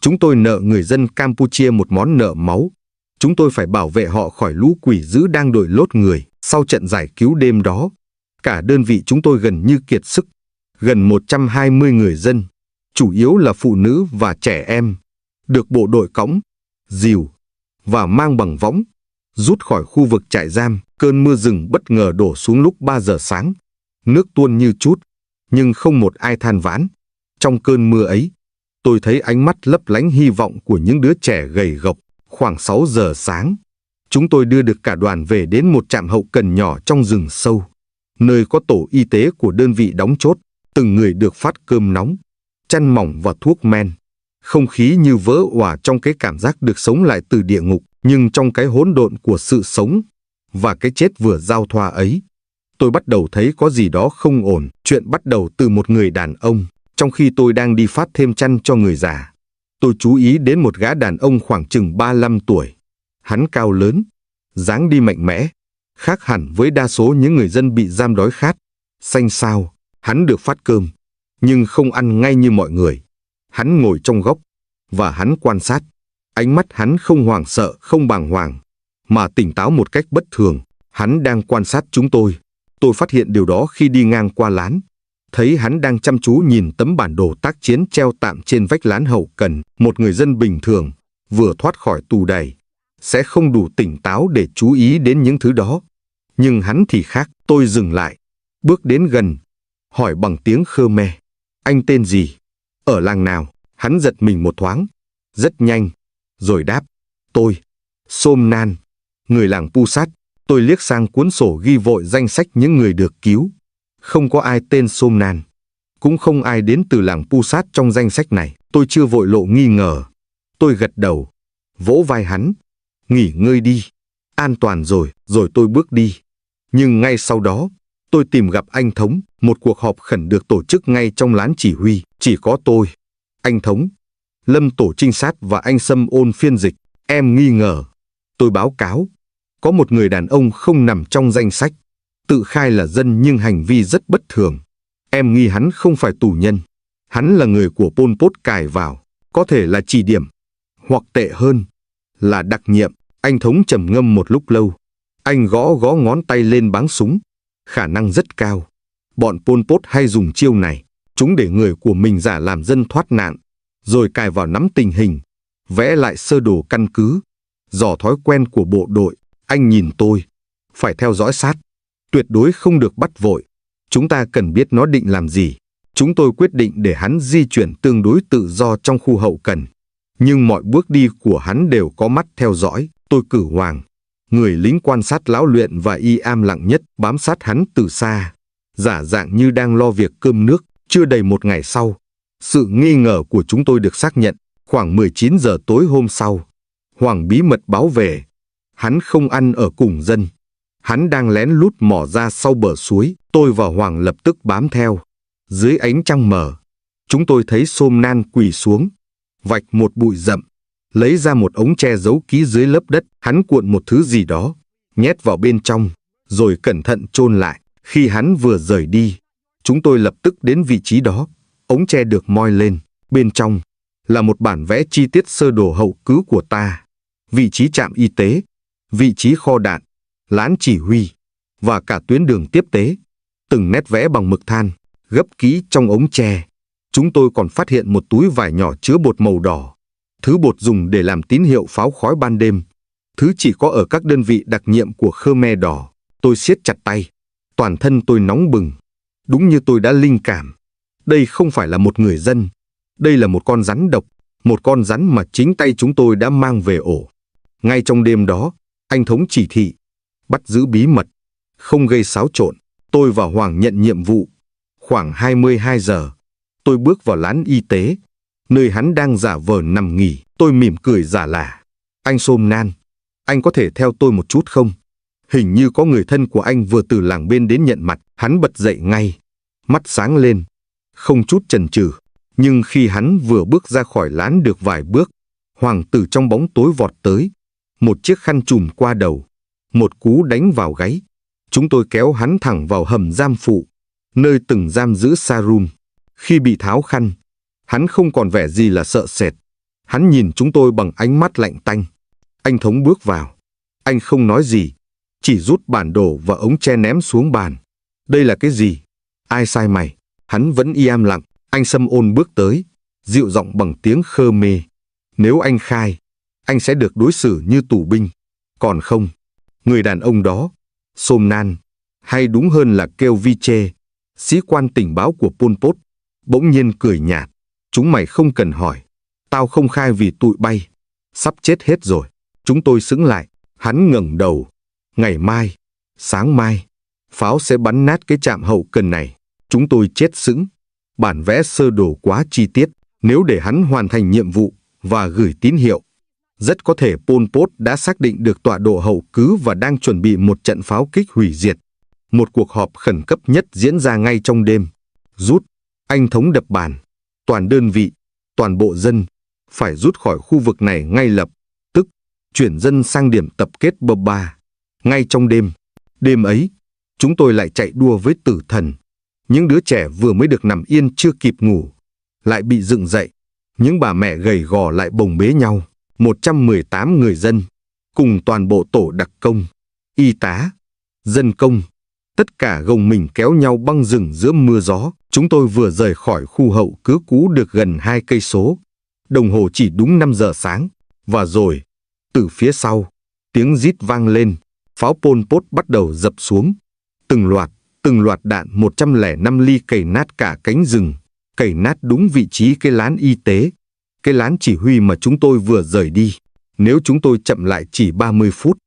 Speaker 1: Chúng tôi nợ người dân Campuchia một món nợ máu. Chúng tôi phải bảo vệ họ khỏi lũ quỷ dữ đang đội lốt người. Sau trận giải cứu đêm đó, cả đơn vị chúng tôi gần như kiệt sức. Gần 120 người dân, chủ yếu là phụ nữ và trẻ em, được bộ đội cõng, dìu và mang bằng võng, rút khỏi khu vực trại giam. Cơn mưa rừng bất ngờ đổ xuống lúc 3 giờ sáng. Nước tuôn như trút, nhưng không một ai than vãn. Trong cơn mưa ấy, tôi thấy ánh mắt lấp lánh hy vọng của những đứa trẻ gầy gộc. Khoảng 6 giờ sáng, chúng tôi đưa được cả đoàn về đến một trạm hậu cần nhỏ trong rừng sâu, nơi có tổ y tế của đơn vị đóng chốt. Từng người được phát cơm nóng, chăn mỏng và thuốc men. Không khí như vỡ òa trong cái cảm giác được sống lại từ địa ngục, nhưng trong cái hỗn độn của sự sống và cái chết vừa giao thoa ấy, tôi bắt đầu thấy có gì đó không ổn. Chuyện bắt đầu từ một người đàn ông. Trong khi tôi đang đi phát thêm chăn cho người già, tôi chú ý đến một gã đàn ông khoảng chừng 35 tuổi. Hắn cao lớn, dáng đi mạnh mẽ, khác hẳn với đa số những người dân bị giam đói khát. Xanh xao, hắn được phát cơm, nhưng không ăn ngay như mọi người. Hắn ngồi trong góc, và hắn quan sát. Ánh mắt hắn không hoảng sợ, không bàng hoàng, mà tỉnh táo một cách bất thường. Hắn đang quan sát chúng tôi. Tôi phát hiện điều đó khi đi ngang qua lán. Thấy hắn đang chăm chú nhìn tấm bản đồ tác chiến treo tạm trên vách lán hậu cần. Một người dân bình thường, vừa thoát khỏi tù đầy, sẽ không đủ tỉnh táo để chú ý đến những thứ đó. Nhưng hắn thì khác. Tôi dừng lại, bước đến gần, hỏi bằng tiếng Khmer, anh tên gì? Ở làng nào? Hắn giật mình một thoáng, rất nhanh, rồi đáp, tôi, Som Nan, người làng Pusat. Tôi liếc sang cuốn sổ ghi vội danh sách những người được cứu. Không có ai tên Som Nan, cũng không ai đến từ làng Pusat trong danh sách này. Tôi chưa vội lộ nghi ngờ. Tôi gật đầu, vỗ vai hắn, nghỉ ngơi đi, an toàn rồi. Rồi tôi bước đi. Nhưng ngay sau đó, tôi tìm gặp anh Thống. Một cuộc họp khẩn được tổ chức ngay trong lán chỉ huy. Chỉ có tôi, anh Thống, Lâm tổ trinh sát và anh Sâm ôn phiên dịch. Em nghi ngờ. Tôi báo cáo, có một người đàn ông không nằm trong danh sách, tự khai là dân nhưng hành vi rất bất thường. Em nghi hắn không phải tù nhân. Hắn là người của Pol Pot cài vào, có thể là chỉ điểm, hoặc tệ hơn, là đặc nhiệm. Anh Thống trầm ngâm một lúc lâu. Anh gõ gõ ngón tay lên báng súng. Khả năng rất cao. Bọn Pol Pot hay dùng chiêu này. Chúng để người của mình giả làm dân thoát nạn, rồi cài vào nắm tình hình, vẽ lại sơ đồ căn cứ. Dò thói quen của bộ đội, anh nhìn tôi. Phải theo dõi sát. Tuyệt đối không được bắt vội. Chúng ta cần biết nó định làm gì. Chúng tôi quyết định để hắn di chuyển tương đối tự do trong khu hậu cần. Nhưng mọi bước đi của hắn đều có mắt theo dõi. Tôi cử Hoàng, người lính quan sát lão luyện và y am lặng nhất, bám sát hắn từ xa, giả dạng như đang lo việc cơm nước. Chưa đầy một ngày sau, sự nghi ngờ của chúng tôi được xác nhận. Khoảng 19 giờ tối hôm sau, Hoàng bí mật báo về. Hắn không ăn ở cùng dân. Hắn đang lén lút mò ra sau bờ suối. Tôi và Hoàng lập tức bám theo. Dưới ánh trăng mờ, chúng tôi thấy Somnan quỳ xuống, vạch một bụi rậm, lấy ra một ống tre giấu kỹ dưới lớp đất. Hắn cuộn một thứ gì đó, nhét vào bên trong, rồi cẩn thận chôn lại. Khi hắn vừa rời đi, chúng tôi lập tức đến vị trí đó. Ống tre được moi lên, bên trong là một bản vẽ chi tiết sơ đồ hậu cứ của ta. Vị trí trạm y tế, vị trí kho đạn, lán chỉ huy, và cả tuyến đường tiếp tế. Từng nét vẽ bằng mực than, gấp kỹ trong ống tre. Chúng tôi còn phát hiện một túi vải nhỏ chứa bột màu đỏ. Thứ bột dùng để làm tín hiệu pháo khói ban đêm. Thứ chỉ có ở các đơn vị đặc nhiệm của Khmer Đỏ. Tôi siết chặt tay. Toàn thân tôi nóng bừng. Đúng như tôi đã linh cảm. Đây không phải là một người dân. Đây là một con rắn độc. Một con rắn mà chính tay chúng tôi đã mang về ổ. Ngay trong đêm đó, anh Thống chỉ thị bắt giữ bí mật, không gây xáo trộn. Tôi và Hoàng nhận nhiệm vụ. Khoảng 22 giờ, tôi bước vào lán y tế, nơi hắn đang giả vờ nằm nghỉ. Tôi mỉm cười giả lả. Anh Somnan, anh có thể theo tôi một chút không? Hình như có người thân của anh vừa từ làng bên đến nhận mặt. Hắn bật dậy ngay, mắt sáng lên, không chút chần chừ. Nhưng khi hắn vừa bước ra khỏi lán được vài bước, Hoàng từ trong bóng tối vọt tới. Một chiếc khăn trùm qua đầu, một cú đánh vào gáy. Chúng tôi kéo hắn thẳng vào hầm giam phụ, nơi từng giam giữ Sarum. Khi bị tháo khăn, hắn không còn vẻ gì là sợ sệt. Hắn nhìn chúng tôi bằng ánh mắt lạnh tanh. Anh Thống bước vào. Anh không nói gì, chỉ rút bản đồ và ống tre ném xuống bàn. Đây là cái gì? Ai sai mày? Hắn vẫn im lặng. Anh Sâm Ôn bước tới, dịu giọng bằng tiếng Khmer. Nếu anh khai, anh sẽ được đối xử như tù binh. Còn không, người đàn ông đó, Somnan, hay đúng hơn là Keo Viche, sĩ quan tình báo của Pol Pot, bỗng nhiên cười nhạt. Chúng mày không cần hỏi. Tao không khai vì tụi bay sắp chết hết rồi. Chúng tôi sững lại. Hắn ngẩng đầu. Ngày mai, sáng mai, pháo sẽ bắn nát cái trạm hậu cần này. Chúng tôi chết sững. Bản vẽ sơ đồ quá chi tiết. Nếu để hắn hoàn thành nhiệm vụ và gửi tín hiệu, rất có thể Pol Pot đã xác định được tọa độ hậu cứ và đang chuẩn bị một trận pháo kích hủy diệt. Một cuộc họp khẩn cấp nhất diễn ra ngay trong đêm. Rút. Anh Thống đập bàn. Toàn đơn vị, toàn bộ dân phải rút khỏi khu vực này ngay lập tức. Chuyển dân sang điểm tập kết bờ ba. Ngay trong đêm. Đêm ấy, chúng tôi lại chạy đua với tử thần. Những đứa trẻ vừa mới được nằm yên chưa kịp ngủ, lại bị dựng dậy. Những bà mẹ gầy gò lại bồng bế nhau. 118 người dân, cùng toàn bộ tổ đặc công, y tá, dân công, tất cả gồng mình kéo nhau băng rừng giữa mưa gió. Chúng tôi vừa rời khỏi khu hậu cứ cũ được gần 2 cây số. Đồng hồ chỉ đúng 5 giờ sáng. Và rồi, từ phía sau, tiếng rít vang lên. Pháo Pol Pot bắt đầu dập xuống. Từng loạt đạn 105 ly cày nát cả cánh rừng, cày nát đúng vị trí cái lán y tế, cái lán chỉ huy mà chúng tôi vừa rời đi. Nếu chúng tôi chậm lại chỉ 30 phút,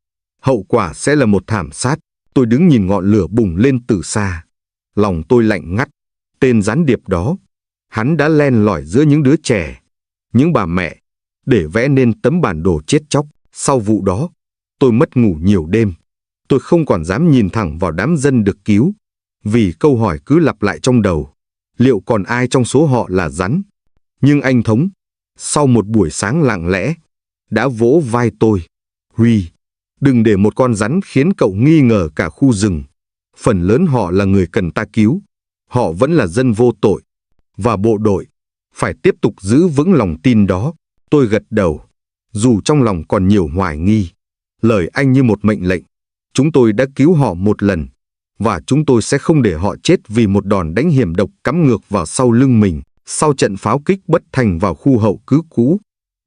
Speaker 1: hậu quả sẽ là một thảm sát. Tôi đứng nhìn ngọn lửa bùng lên từ xa. Lòng tôi lạnh ngắt. Tên gián điệp đó, hắn đã len lỏi giữa những đứa trẻ, những bà mẹ, để vẽ nên tấm bản đồ chết chóc. Sau vụ đó, tôi mất ngủ nhiều đêm. Tôi không còn dám nhìn thẳng vào đám dân được cứu, vì câu hỏi cứ lặp lại trong đầu. Liệu còn ai trong số họ là rắn? Nhưng anh Thống, sau một buổi sáng lặng lẽ, đã vỗ vai tôi. Huy, đừng để một con rắn khiến cậu nghi ngờ cả khu rừng. Phần lớn họ là người cần ta cứu. Họ vẫn là dân vô tội. Và bộ đội phải tiếp tục giữ vững lòng tin đó. Tôi gật đầu, dù trong lòng còn nhiều hoài nghi. Lời anh như một mệnh lệnh. Chúng tôi đã cứu họ một lần, và chúng tôi sẽ không để họ chết vì một đòn đánh hiểm độc cắm ngược vào sau lưng mình. Sau trận pháo kích bất thành vào khu hậu cứ cũ,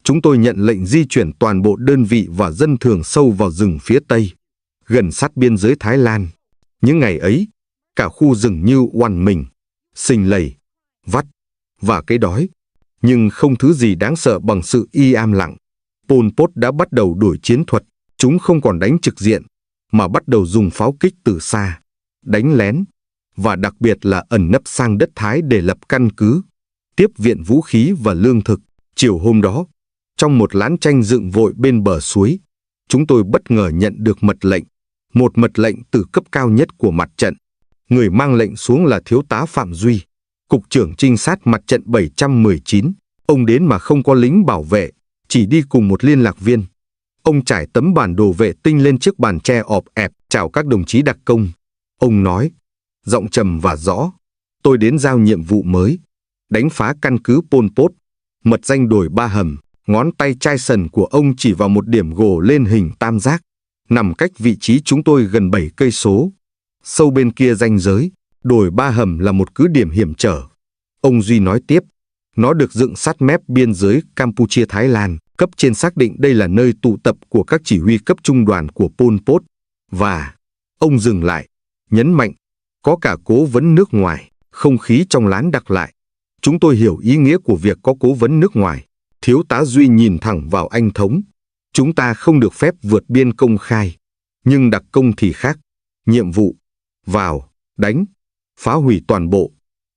Speaker 1: chúng tôi nhận lệnh di chuyển toàn bộ đơn vị và dân thường sâu vào rừng phía Tây, gần sát biên giới Thái Lan. Những ngày ấy, cả khu rừng như oằn mình, sình lầy, vắt và cái đói. Nhưng không thứ gì đáng sợ bằng sự im lặng. Pol Pot đã bắt đầu đổi chiến thuật. Chúng không còn đánh trực diện, mà bắt đầu dùng pháo kích từ xa, đánh lén, và đặc biệt là ẩn nấp sang đất Thái để lập căn cứ, tiếp viện vũ khí và lương thực. Chiều hôm đó, trong một lán chanh dựng vội bên bờ suối, chúng tôi bất ngờ nhận được mật lệnh, một mật lệnh từ cấp cao nhất của mặt trận. Người mang lệnh xuống là Thiếu tá Phạm Duy, Cục trưởng trinh sát mặt trận 719. Ông đến mà không có lính bảo vệ, chỉ đi cùng một liên lạc viên. Ông trải tấm bản đồ vệ tinh lên chiếc bàn tre ọp ẹp, chào các đồng chí đặc công. Ông nói, giọng trầm và rõ, tôi đến giao nhiệm vụ mới, đánh phá căn cứ Pol Pot, mật danh đồi Ba Hầm. Ngón tay chai sần của ông chỉ vào một điểm gồ lên hình tam giác, nằm cách vị trí chúng tôi gần 7 cây số. Sâu bên kia ranh giới, đồi Ba Hầm là một cứ điểm hiểm trở. Ông Duy nói tiếp, nó được dựng sát mép biên giới Campuchia-Thái Lan. Cấp trên xác định đây là nơi tụ tập của các chỉ huy cấp trung đoàn của Pol Pot. Và, ông dừng lại, nhấn mạnh, có cả cố vấn nước ngoài. Không khí trong lán đặc lại. Chúng tôi hiểu ý nghĩa của việc có cố vấn nước ngoài. Thiếu tá Duy nhìn thẳng vào anh Thống. Chúng ta không được phép vượt biên công khai. Nhưng đặc công thì khác. Nhiệm vụ, vào, đánh, phá hủy toàn bộ,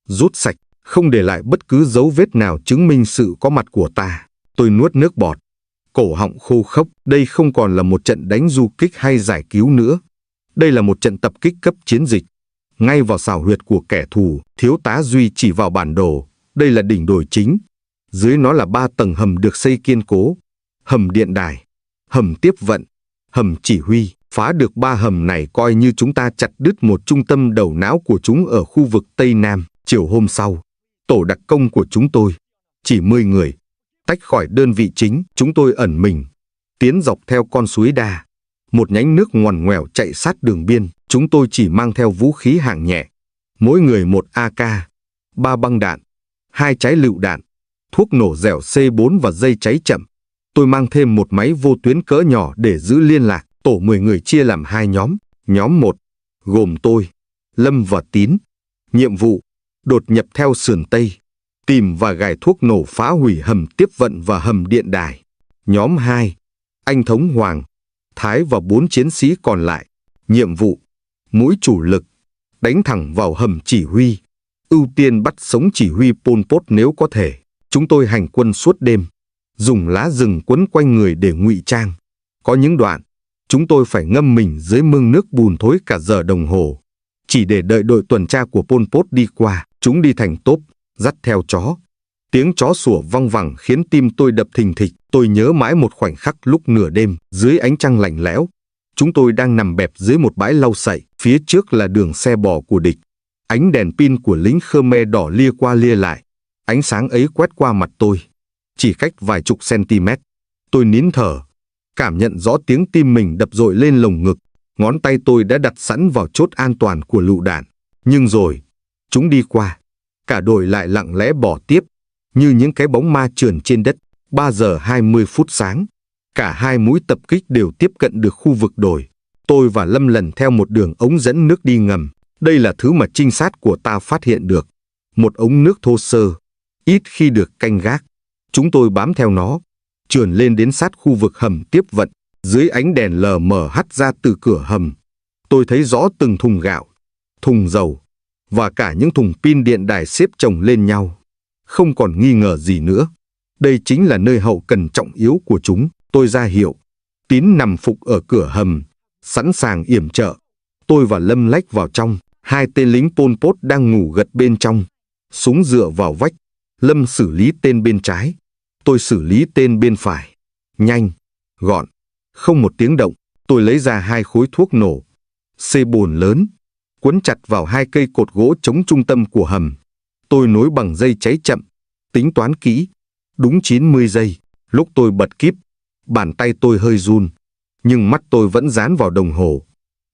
Speaker 1: rút sạch, không để lại bất cứ dấu vết nào chứng minh sự có mặt của ta. Tôi nuốt nước bọt, cổ họng khô khốc. Đây không còn là một trận đánh du kích hay giải cứu nữa. Đây là một trận tập kích cấp chiến dịch, ngay vào xào huyệt của kẻ thù. Thiếu tá Duy chỉ vào bản đồ. Đây là đỉnh đồi chính. Dưới nó là 3 tầng hầm được xây kiên cố. Hầm điện đài, hầm tiếp vận, hầm chỉ huy. Phá được 3 hầm này coi như chúng ta chặt đứt một trung tâm đầu não của chúng ở khu vực Tây Nam. Chiều hôm sau, tổ đặc công của chúng tôi, chỉ 10 người, tách khỏi đơn vị chính. Chúng tôi ẩn mình, tiến dọc theo con suối Đa, một nhánh nước ngoằn ngoèo chạy sát đường biên. Chúng tôi chỉ mang theo vũ khí hạng nhẹ, mỗi người một AK, 3 băng đạn, 2 trái lựu đạn, thuốc nổ dẻo C4 và dây cháy chậm. Tôi mang thêm một máy vô tuyến cỡ nhỏ để giữ liên lạc. Tổ 10 người chia làm 2 nhóm. Nhóm 1, gồm tôi, Lâm và Tín. Nhiệm vụ, đột nhập theo sườn Tây, tìm và gài thuốc nổ phá hủy hầm tiếp vận và hầm điện đài. Nhóm 2, anh Thống, Hoàng, Thái và 4 chiến sĩ còn lại. Nhiệm vụ, mũi chủ lực, đánh thẳng vào hầm chỉ huy, ưu tiên bắt sống chỉ huy Pol Pot nếu có thể. Chúng tôi hành quân suốt đêm, dùng lá rừng quấn quanh người để ngụy trang. Có những đoạn, chúng tôi phải ngâm mình dưới mương nước bùn thối cả giờ đồng hồ, chỉ để đợi đội tuần tra của Pol Pot đi qua. Chúng đi thành tốp, dắt theo chó. Tiếng chó sủa văng vẳng khiến tim tôi đập thình thịch. Tôi nhớ mãi một khoảnh khắc lúc nửa đêm, dưới ánh trăng lạnh lẽo. Chúng tôi đang nằm bẹp dưới một bãi lau sậy. Phía trước là đường xe bò của địch. Ánh đèn pin của lính Khmer đỏ lia qua lia lại. Ánh sáng ấy quét qua mặt tôi, chỉ cách vài chục cm. Tôi nín thở, cảm nhận rõ tiếng tim mình đập dội lên lồng ngực. Ngón tay tôi đã đặt sẵn vào chốt an toàn của lựu đạn. Nhưng rồi, chúng đi qua. Cả đội lại lặng lẽ bỏ tiếp, như những cái bóng ma trườn trên đất. 3 giờ 20 phút sáng, cả 2 mũi tập kích đều tiếp cận được khu vực đồi. Tôi và Lâm lần theo một đường ống dẫn nước đi ngầm. Đây là thứ mà trinh sát của ta phát hiện được. Một ống nước thô sơ, ít khi được canh gác. Chúng tôi bám theo nó, trườn lên đến sát khu vực hầm tiếp vận. Dưới ánh đèn lờ mờ hắt ra từ cửa hầm, tôi thấy rõ từng thùng gạo, thùng dầu và cả những thùng pin điện đài xếp chồng lên nhau. Không còn nghi ngờ gì nữa. Đây chính là nơi hậu cần trọng yếu của chúng. Tôi ra hiệu. Tín nằm phục ở cửa hầm, sẵn sàng yểm trợ. Tôi và Lâm lách vào trong. 2 tên lính Pol Pot đang ngủ gật bên trong, súng dựa vào vách. Lâm xử lý tên bên trái, tôi xử lý tên bên phải. Nhanh, gọn, không một tiếng động. Tôi lấy ra 2 khối thuốc nổ, C4 lớn, quấn chặt vào hai cây cột gỗ chống trung tâm của hầm. Tôi nối bằng dây cháy chậm, tính toán kỹ, đúng 90 giây. Lúc tôi bật kíp, bàn tay tôi hơi run, nhưng mắt tôi vẫn dán vào đồng hồ.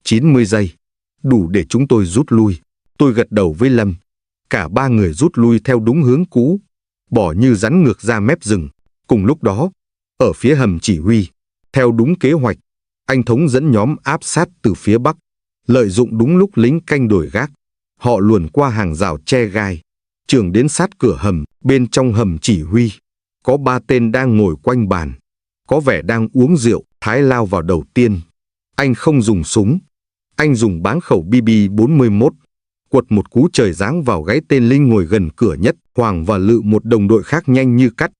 Speaker 1: 90 giây, đủ để chúng tôi rút lui. Tôi gật đầu với Lâm. Cả ba người rút lui theo đúng hướng cũ, bỏ như rắn ngược ra mép rừng. Cùng lúc đó, ở phía hầm chỉ huy, theo đúng kế hoạch, anh Thống dẫn nhóm áp sát từ phía bắc. Lợi dụng đúng lúc lính canh đổi gác, họ luồn qua hàng rào che gai, chưởng đến sát cửa hầm. Bên trong hầm chỉ huy, có 3 tên đang ngồi quanh bàn, có vẻ đang uống rượu. Thái lao vào đầu tiên. Anh không dùng súng, anh dùng báng khẩu BB-41, quật một cú trời giáng vào gáy tên lính ngồi gần cửa nhất. Hoàng và Lự, một đồng đội khác, nhanh như cắt,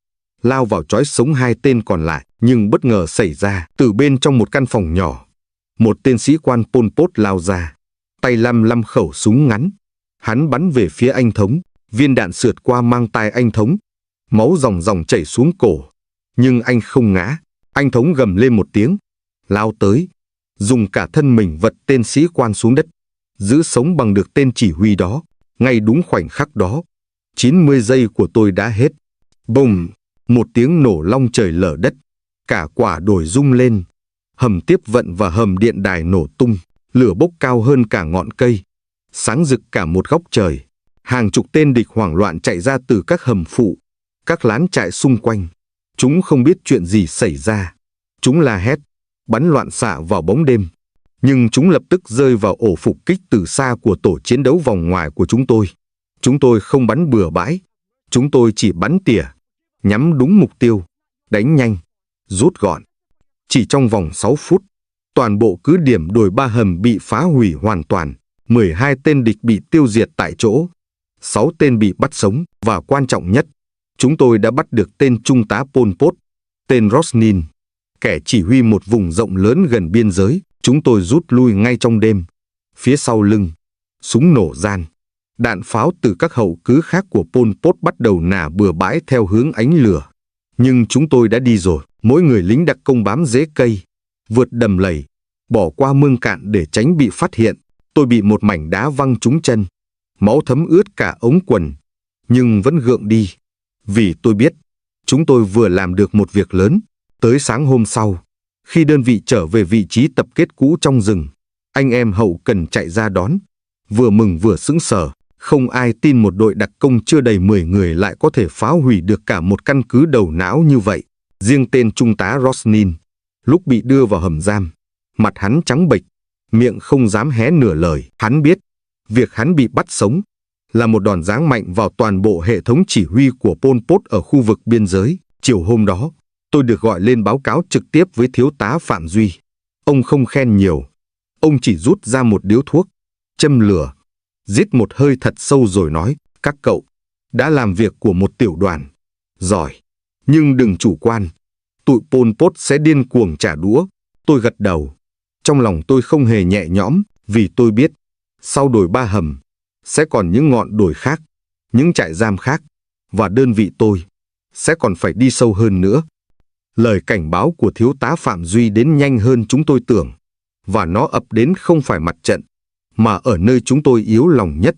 Speaker 1: lao vào trói sống 2 tên còn lại. Nhưng bất ngờ xảy ra, từ bên trong một căn phòng nhỏ, một tên sĩ quan Pol Pot lao ra, tay lăm khẩu súng ngắn. Hắn bắn về phía anh Thống, viên đạn sượt qua mang tai anh Thống, máu ròng ròng chảy xuống cổ. Nhưng anh không ngã. Anh Thống gầm lên một tiếng, lao tới, dùng cả thân mình vật tên sĩ quan xuống đất, giữ sống bằng được tên chỉ huy đó. Ngay đúng khoảnh khắc đó, 90 giây của tôi đã hết. Bùng, một tiếng nổ long trời lở đất, cả quả đồi rung lên. Hầm tiếp vận và hầm điện đài nổ tung, lửa bốc cao hơn cả ngọn cây, sáng rực cả một góc trời. Hàng chục tên địch hoảng loạn chạy ra từ các hầm phụ, các lán trại xung quanh. Chúng không biết chuyện gì xảy ra. Chúng la hét, bắn loạn xạ vào bóng đêm. Nhưng chúng lập tức rơi vào ổ phục kích từ xa của tổ chiến đấu vòng ngoài của chúng tôi. Chúng tôi không bắn bừa bãi. Chúng tôi chỉ bắn tỉa, nhắm đúng mục tiêu, đánh nhanh, rút gọn. Chỉ trong vòng 6 phút, toàn bộ cứ điểm đồi 3 hầm bị phá hủy hoàn toàn. 12 tên địch bị tiêu diệt tại chỗ, 6 tên bị bắt sống. Và quan trọng nhất, chúng tôi đã bắt được tên trung tá Pol Pot, tên Rosnin, kẻ chỉ huy một vùng rộng lớn gần biên giới. Chúng tôi rút lui ngay trong đêm. Phía sau lưng, súng nổ gian, đạn pháo từ các hậu cứ khác của Pol Pot bắt đầu nả bừa bãi theo hướng ánh lửa. Nhưng chúng tôi đã đi rồi. Mỗi người lính đặc công bám rễ cây, vượt đầm lầy, bỏ qua mương cạn để tránh bị phát hiện. Tôi bị một mảnh đá văng trúng chân, máu thấm ướt cả ống quần, nhưng vẫn gượng đi, vì tôi biết chúng tôi vừa làm được một việc lớn. Tới sáng hôm sau, khi đơn vị trở về vị trí tập kết cũ trong rừng, anh em hậu cần chạy ra đón, vừa mừng vừa sững sờ. Không ai tin một đội đặc công chưa đầy 10 người lại có thể phá hủy được cả một căn cứ đầu não như vậy. Riêng tên trung tá Rosnin, lúc bị đưa vào hầm giam, mặt hắn trắng bệch, miệng không dám hé nửa lời. Hắn biết, việc hắn bị bắt sống là một đòn giáng mạnh vào toàn bộ hệ thống chỉ huy của Pol Pot ở khu vực biên giới. Chiều hôm đó, tôi được gọi lên báo cáo trực tiếp với thiếu tá Phạm Duy. Ông không khen nhiều, ông chỉ rút ra một điếu thuốc, châm lửa, rít một hơi thật sâu rồi nói: các cậu đã làm việc của một tiểu đoàn giỏi, nhưng đừng chủ quan, tụi Pol Pot sẽ điên cuồng trả đũa. Tôi gật đầu. Trong lòng tôi không hề nhẹ nhõm, vì tôi biết sau đồi 3 hầm sẽ còn những ngọn đồi khác, những trại giam khác, và đơn vị tôi sẽ còn phải đi sâu hơn nữa. Lời cảnh báo của thiếu tá Phạm Duy đến nhanh hơn chúng tôi tưởng, và nó ập đến không phải mặt trận, mà ở nơi chúng tôi yếu lòng nhất.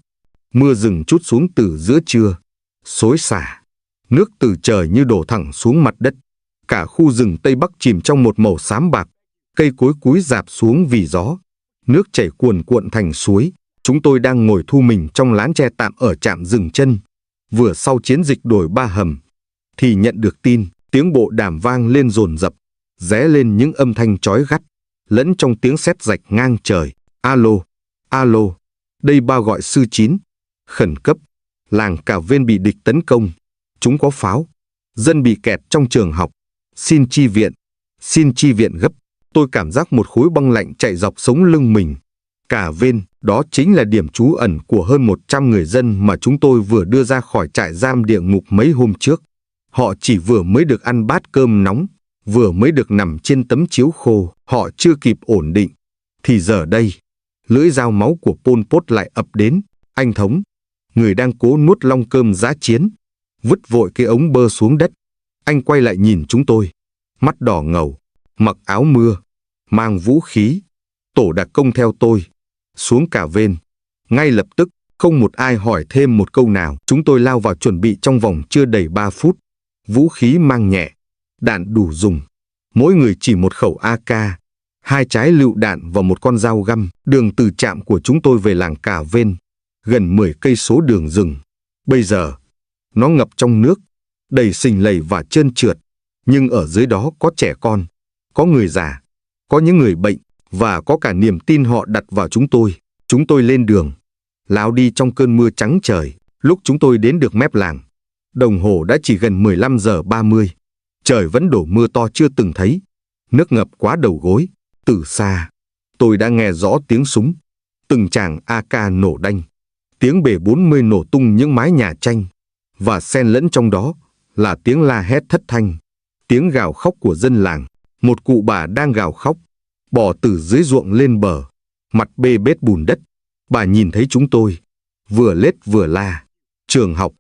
Speaker 1: Mưa rừng trút xuống từ giữa trưa, xối xả, nước từ trời như đổ thẳng xuống mặt đất. Cả khu rừng Tây Bắc chìm trong một màu xám bạc, cây cối cúi rạp xuống vì gió, nước chảy cuồn cuộn thành suối. Chúng tôi đang ngồi thu mình trong lán tre tạm ở trạm dừng chân, vừa sau chiến dịch đồi 3 hầm, thì nhận được tin. Tiếng bộ đàm vang lên dồn dập, ré lên những âm thanh chói gắt, lẫn trong tiếng sét rạch ngang trời. Alo, alo, đây ba gọi sư 9. Khẩn cấp, làng Cà Vên bị địch tấn công, chúng có pháo, dân bị kẹt trong trường học, xin chi viện gấp. Tôi cảm giác một khối băng lạnh chạy dọc sống lưng mình. Cà Vên, đó chính là điểm trú ẩn của hơn 100 người dân mà chúng tôi vừa đưa ra khỏi trại giam địa ngục mấy hôm trước. Họ chỉ vừa mới được ăn bát cơm nóng, vừa mới được nằm trên tấm chiếu khô, họ chưa kịp ổn định. Thì giờ đây, lưỡi dao máu của Pol Pot lại ập đến. Anh Thống, người đang cố nuốt long cơm dã chiến, vứt vội cái ống bơ xuống đất. Anh quay lại nhìn chúng tôi, mắt đỏ ngầu, mặc áo mưa, mang vũ khí. Tổ đặc công theo tôi xuống Cà Vên. Ngay lập tức, không một ai hỏi thêm một câu nào. Chúng tôi lao vào chuẩn bị trong vòng chưa đầy 3 phút. Vũ khí mang nhẹ, đạn đủ dùng. Mỗi người chỉ một khẩu AK, 2 trái lựu đạn và một con dao găm. Đường từ trạm của chúng tôi về làng Cà Vên, gần 10 cây số đường rừng. Bây giờ, nó ngập trong nước, đầy sình lầy và trơn trượt. Nhưng ở dưới đó có trẻ con, có người già, có những người bệnh, và có cả niềm tin họ đặt vào chúng tôi. Chúng tôi lên đường, lao đi trong cơn mưa trắng trời. Lúc chúng tôi đến được mép làng, đồng hồ đã chỉ gần 15 giờ 30. Trời vẫn đổ mưa to chưa từng thấy. Nước ngập quá đầu gối. Từ xa, tôi đã nghe rõ tiếng súng. Từng tràng AK nổ đanh. Tiếng bể 40 nổ tung những mái nhà tranh. Và xen lẫn trong đó là tiếng la hét thất thanh, tiếng gào khóc của dân làng. Một cụ bà đang gào khóc, bò từ dưới ruộng lên bờ, mặt bê bết bùn đất. Bà nhìn thấy chúng tôi, vừa lết vừa la. Trường học,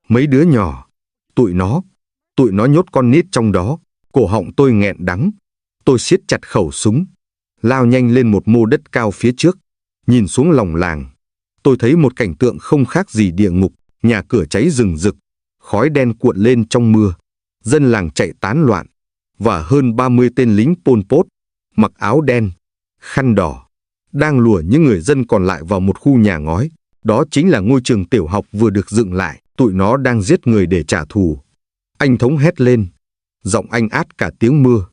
Speaker 1: mấy đứa nhỏ, tụi nó nhốt con nít trong đó. Cổ họng tôi nghẹn đắng. Tôi siết chặt khẩu súng, lao nhanh lên một mô đất cao phía trước. Nhìn xuống lòng làng, tôi thấy một cảnh tượng không khác gì địa ngục. Nhà cửa cháy rừng rực, khói đen cuộn lên trong mưa. Dân làng chạy tán loạn, và hơn 30 tên lính Pol Pot, mặc áo đen, khăn đỏ, đang lùa những người dân còn lại vào một khu nhà ngói. Đó chính là ngôi trường tiểu học vừa được dựng lại. Tụi nó đang giết người để trả thù. Anh Thống hét lên, giọng anh át cả tiếng mưa.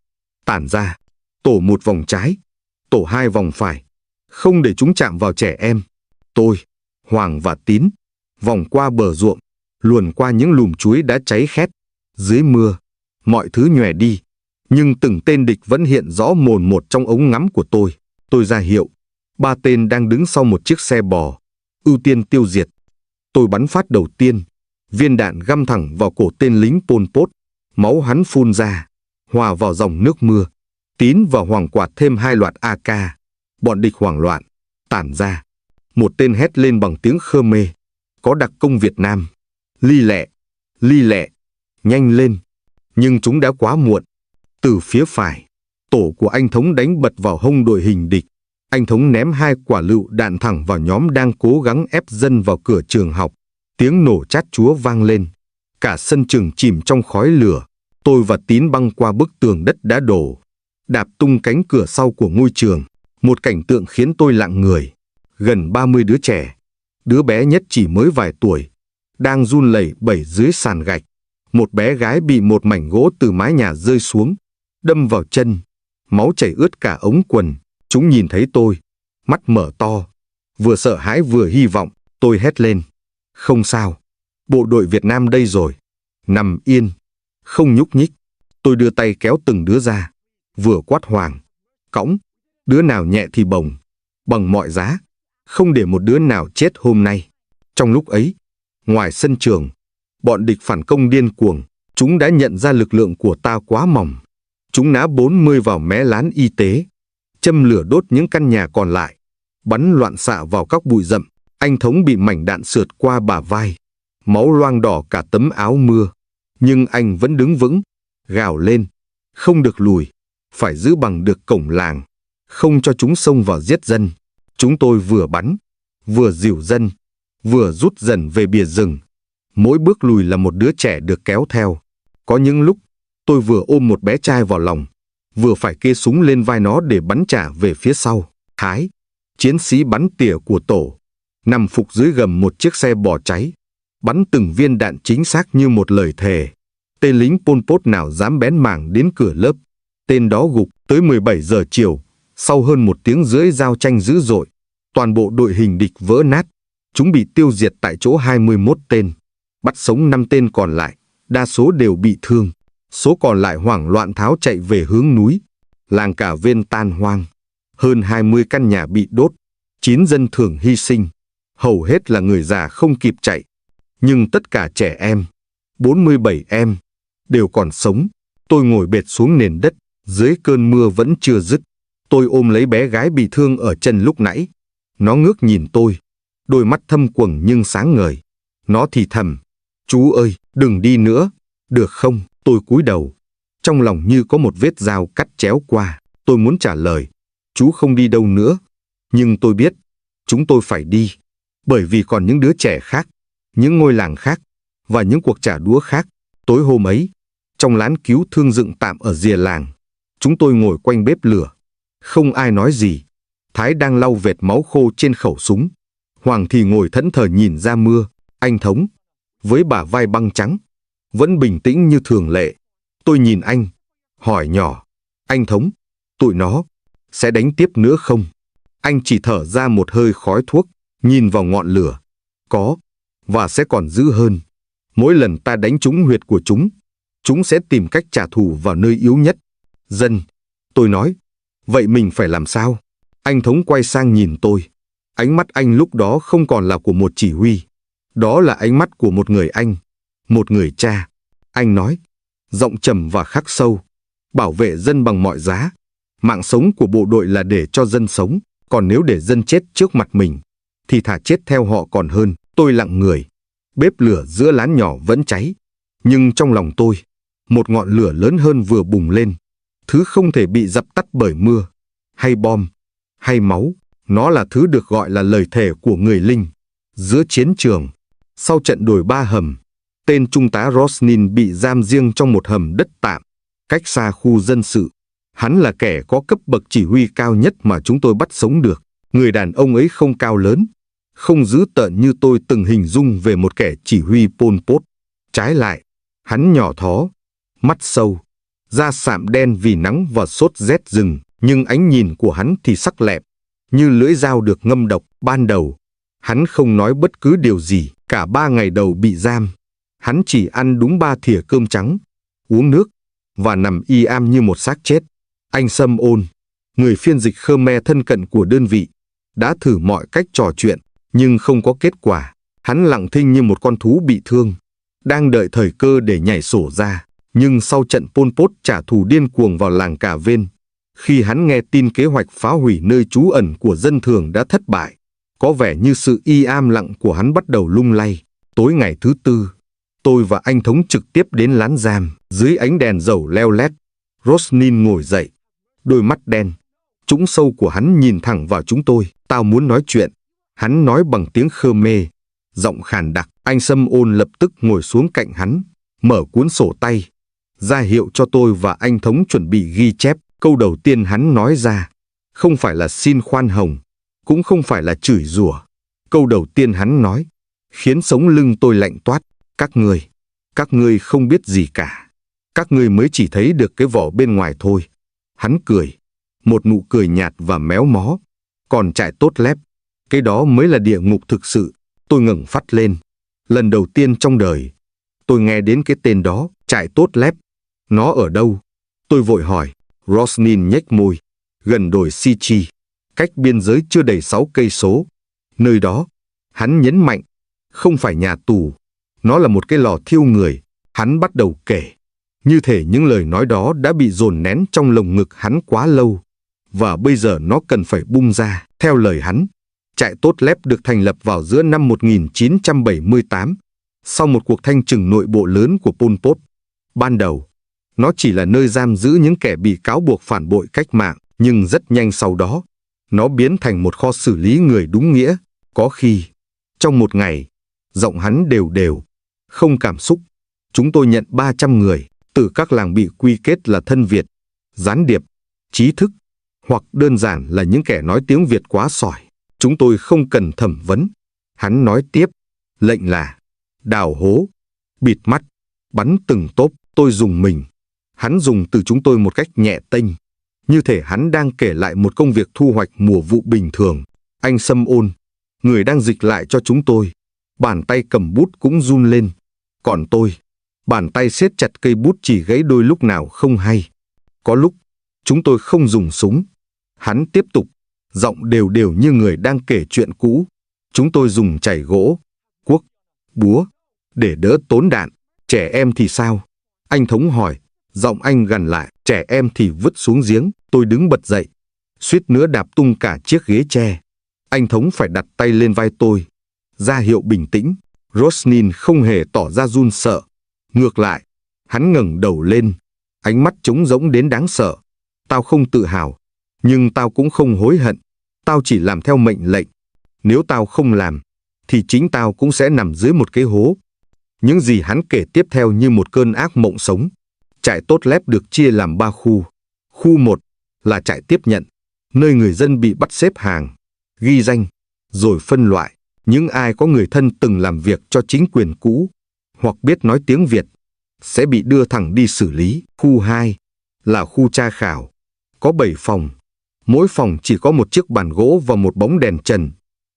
Speaker 1: Tản ra, tổ 1 vòng trái, tổ 2 vòng phải, không để chúng chạm vào trẻ em. Tôi, Hoàng và Tín vòng qua bờ ruộng, luồn qua những lùm chuối đã cháy khét. Dưới mưa, mọi thứ nhòe đi, nhưng từng tên địch vẫn hiện rõ mồn một trong ống ngắm của tôi. Tôi ra hiệu, 3 tên đang đứng sau một chiếc xe bò, ưu tiên tiêu diệt. Tôi bắn phát đầu tiên, viên đạn găm thẳng vào cổ tên lính Pol Pot. Máu hắn phun ra, hòa vào dòng nước mưa. Tín và Hoàng quạt thêm 2 loạt AK. Bọn địch hoảng loạn, tản ra. Một tên hét lên bằng tiếng Khmer, có đặc công Việt Nam: ly lẹ, nhanh lên. Nhưng chúng đã quá muộn. Từ phía phải, tổ của anh Thống đánh bật vào hông đội hình địch. Anh Thống ném 2 quả lựu đạn thẳng vào nhóm đang cố gắng ép dân vào cửa trường học. Tiếng nổ chát chúa vang lên. Cả sân trường chìm trong khói lửa. Tôi và Tín băng qua bức tường đất đã đổ, đạp tung cánh cửa sau của ngôi trường. Một cảnh tượng khiến tôi lặng người. Gần 30 đứa trẻ, đứa bé nhất chỉ mới vài tuổi, đang run lẩy bẩy dưới sàn gạch. Một bé gái bị một mảnh gỗ từ mái nhà rơi xuống, đâm vào chân, máu chảy ướt cả ống quần. Chúng nhìn thấy tôi, mắt mở to, vừa sợ hãi vừa hy vọng. Tôi hét lên, không sao, bộ đội Việt Nam đây rồi. Nằm yên, không nhúc nhích. Tôi đưa tay kéo từng đứa ra, vừa quát Hoàng, cõng, đứa nào nhẹ thì bồng, bằng mọi giá, không để một đứa nào chết hôm nay. Trong lúc ấy, ngoài sân trường, bọn địch phản công điên cuồng. Chúng đã nhận ra lực lượng của ta quá mỏng. Chúng nã 40 vào mé lán y tế, châm lửa đốt những căn nhà còn lại, bắn loạn xạ vào các bụi rậm. Anh Thống bị mảnh đạn sượt qua bả vai, máu loang đỏ cả tấm áo mưa. Nhưng anh vẫn đứng vững, gào lên, không được lùi, phải giữ bằng được cổng làng, không cho chúng xông vào giết dân. Chúng tôi vừa bắn, vừa dìu dân, vừa rút dần về bìa rừng. Mỗi bước lùi là một đứa trẻ được kéo theo. Có những lúc, tôi vừa ôm một bé trai vào lòng, vừa phải kê súng lên vai nó để bắn trả về phía sau. Thái, chiến sĩ bắn tỉa của tổ, nằm phục dưới gầm một chiếc xe bò cháy, bắn từng viên đạn chính xác như một lời thề. Tên lính Pol Pot nào dám bén mảng đến cửa lớp. Tên đó gục. Tới 17 giờ chiều, sau hơn 1 tiếng rưỡi giao tranh dữ dội, toàn bộ đội hình địch vỡ nát. Chúng bị tiêu diệt tại chỗ 21 tên, bắt sống 5 tên còn lại, đa số đều bị thương. Số còn lại hoảng loạn tháo chạy về hướng núi. Làng Cà Vên tan hoang, hơn 20 căn nhà bị đốt, 9 dân thường hy sinh, hầu hết là người già không kịp chạy. Nhưng tất cả trẻ em, 47 em, đều còn sống. Tôi ngồi bệt xuống nền đất, dưới cơn mưa vẫn chưa dứt. Tôi ôm lấy bé gái bị thương ở chân lúc nãy. Nó ngước nhìn tôi, đôi mắt thâm quầng nhưng sáng ngời. Nó thì thầm, chú ơi, đừng đi nữa, được không? Tôi cúi đầu, trong lòng như có một vết dao cắt chéo qua. Tôi muốn trả lời, chú không đi đâu nữa. Nhưng tôi biết, chúng tôi phải đi. Bởi vì còn những đứa trẻ khác, những ngôi làng khác, và những cuộc trả đũa khác. Tối hôm ấy, trong lán cứu thương dựng tạm ở rìa làng, chúng tôi ngồi quanh bếp lửa. Không ai nói gì. Thái đang lau vệt máu khô trên khẩu súng. Hoàng thì ngồi thẫn thờ nhìn ra mưa. Anh Thống, với bả vai băng trắng, vẫn bình tĩnh như thường lệ. Tôi nhìn anh, hỏi nhỏ, anh Thống, tụi nó sẽ đánh tiếp nữa không? Anh chỉ thở ra một hơi khói thuốc, nhìn vào ngọn lửa. Có, và sẽ còn dữ hơn. Mỗi lần ta đánh trúng huyệt của chúng sẽ tìm cách trả thù vào nơi yếu nhất. Dân, tôi nói, vậy mình phải làm sao? Anh Thống quay sang nhìn tôi. Ánh mắt anh lúc đó không còn là của một chỉ huy. Đó là ánh mắt của một người anh, một người cha. Anh nói, giọng trầm và khắc sâu, bảo vệ dân bằng mọi giá. Mạng sống của bộ đội là để cho dân sống, còn nếu để dân chết trước mặt mình, thì thà chết theo họ còn hơn. Tôi lặng người. Bếp lửa giữa lán nhỏ vẫn cháy, nhưng trong lòng tôi, một ngọn lửa lớn hơn vừa bùng lên. Thứ không thể bị dập tắt bởi mưa, hay bom, hay máu. Nó là thứ được gọi là lời thề của người lính. Giữa chiến trường, sau trận đồi Ba Hầm, tên trung tá Rosnin bị giam riêng trong một hầm đất tạm, cách xa khu dân sự. Hắn là kẻ có cấp bậc chỉ huy cao nhất mà chúng tôi bắt sống được. Người đàn ông ấy không cao lớn, không dữ tợn như tôi từng hình dung về một kẻ chỉ huy Pol Pot. Trái lại, hắn nhỏ thó, mắt sâu, da sạm đen vì nắng và sốt rét rừng, nhưng ánh nhìn của hắn thì sắc lẹm, như lưỡi dao được ngâm độc. Ban đầu, hắn không nói bất cứ điều gì. Cả 3 ngày đầu bị giam, hắn chỉ ăn đúng 3 thìa cơm trắng, uống nước, và nằm y am như một xác chết. Anh Sâm Ôn, người phiên dịch Khmer thân cận của đơn vị, đã thử mọi cách trò chuyện, nhưng không có kết quả. Hắn lặng thinh như một con thú bị thương, đang đợi thời cơ để nhảy sổ ra. Nhưng sau trận Pol Pot trả thù điên cuồng vào làng Cà Vên, khi hắn nghe tin kế hoạch phá hủy nơi trú ẩn của dân thường đã thất bại, có vẻ như sự im lặng của hắn bắt đầu lung lay. Tối ngày thứ tư, tôi và anh Thống trực tiếp đến lán giam. Dưới ánh đèn dầu leo lét, Rosnin ngồi dậy, đôi mắt đen, trũng sâu của hắn nhìn thẳng vào chúng tôi. Tao muốn nói chuyện. Hắn nói bằng tiếng Khmer, giọng khàn đặc. Anh Sâm Ôn lập tức ngồi xuống cạnh hắn, mở cuốn sổ tay, ra hiệu cho tôi và anh Thống chuẩn bị ghi chép. Câu đầu tiên hắn nói ra, không phải là xin khoan hồng, cũng không phải là chửi rủa. Câu đầu tiên hắn nói, khiến sống lưng tôi lạnh toát. Các ngươi không biết gì cả. Các ngươi mới chỉ thấy được cái vỏ bên ngoài thôi. Hắn cười, một nụ cười nhạt và méo mó. Còn trại Tốt Lép, cái đó mới là địa ngục thực sự. Tôi ngẩng phát lên. Lần đầu tiên trong đời, tôi nghe đến cái tên đó, trại Tốt Lép. Nó ở đâu? Tôi vội hỏi. Rosnin nhếch môi. Gần đồi Sichi, cách biên giới chưa đầy 6 cây số. Nơi đó, hắn nhấn mạnh, không phải nhà tù, nó là một cái lò thiêu người. Hắn bắt đầu kể, như thể những lời nói đó đã bị dồn nén trong lồng ngực hắn quá lâu, và bây giờ nó cần phải bung ra. Theo lời hắn, trại Tốt Lép được thành lập vào giữa năm 1978, sau một cuộc thanh trừng nội bộ lớn của Pol Pot. Ban đầu, nó chỉ là nơi giam giữ những kẻ bị cáo buộc phản bội cách mạng, nhưng rất nhanh sau đó, nó biến thành một kho xử lý người đúng nghĩa. Có khi, trong một ngày, giọng hắn đều đều, không cảm xúc, chúng tôi nhận 300 người, từ các làng bị quy kết là thân Việt, gián điệp, trí thức, hoặc đơn giản là những kẻ nói tiếng Việt quá sỏi. Chúng tôi không cần thẩm vấn. Hắn nói tiếp, lệnh là đào hố, bịt mắt, bắn từng tốp. Tôi dùng mình. Hắn dùng từ chúng tôi một cách nhẹ tênh, như thể hắn đang kể lại một công việc thu hoạch mùa vụ bình thường. Anh Sâm Ôn, người đang dịch lại cho chúng tôi, bàn tay cầm bút cũng run lên. Còn tôi, bàn tay siết chặt cây bút chỉ gãy đôi lúc nào không hay. Có lúc, chúng tôi không dùng súng. Hắn tiếp tục, giọng đều đều như người đang kể chuyện cũ. Chúng tôi dùng chày gỗ, cuốc, búa, để đỡ tốn đạn. Trẻ em thì sao? Anh Thống hỏi, giọng anh gằn lại. Trẻ em thì vứt xuống giếng. Tôi đứng bật dậy, suýt nữa đạp tung cả chiếc ghế tre. Anh Thống phải đặt tay lên vai tôi, ra hiệu bình tĩnh. Rosnin không hề tỏ ra run sợ. Ngược lại, hắn ngẩng đầu lên, ánh mắt trống rỗng đến đáng sợ. Tao không tự hào, nhưng tao cũng không hối hận. Tao chỉ làm theo mệnh lệnh. Nếu tao không làm, thì chính tao cũng sẽ nằm dưới một cái hố. Những gì hắn kể tiếp theo như một cơn ác mộng sống. Trại Tốt Lép được chia làm 3 khu. Khu 1 là trại tiếp nhận, nơi người dân bị bắt xếp hàng, ghi danh, rồi phân loại. Những ai có người thân từng làm việc cho chính quyền cũ, hoặc biết nói tiếng Việt, sẽ bị đưa thẳng đi xử lý. Khu 2 là khu tra khảo, có 7 phòng. Mỗi phòng chỉ có một chiếc bàn gỗ và một bóng đèn trần.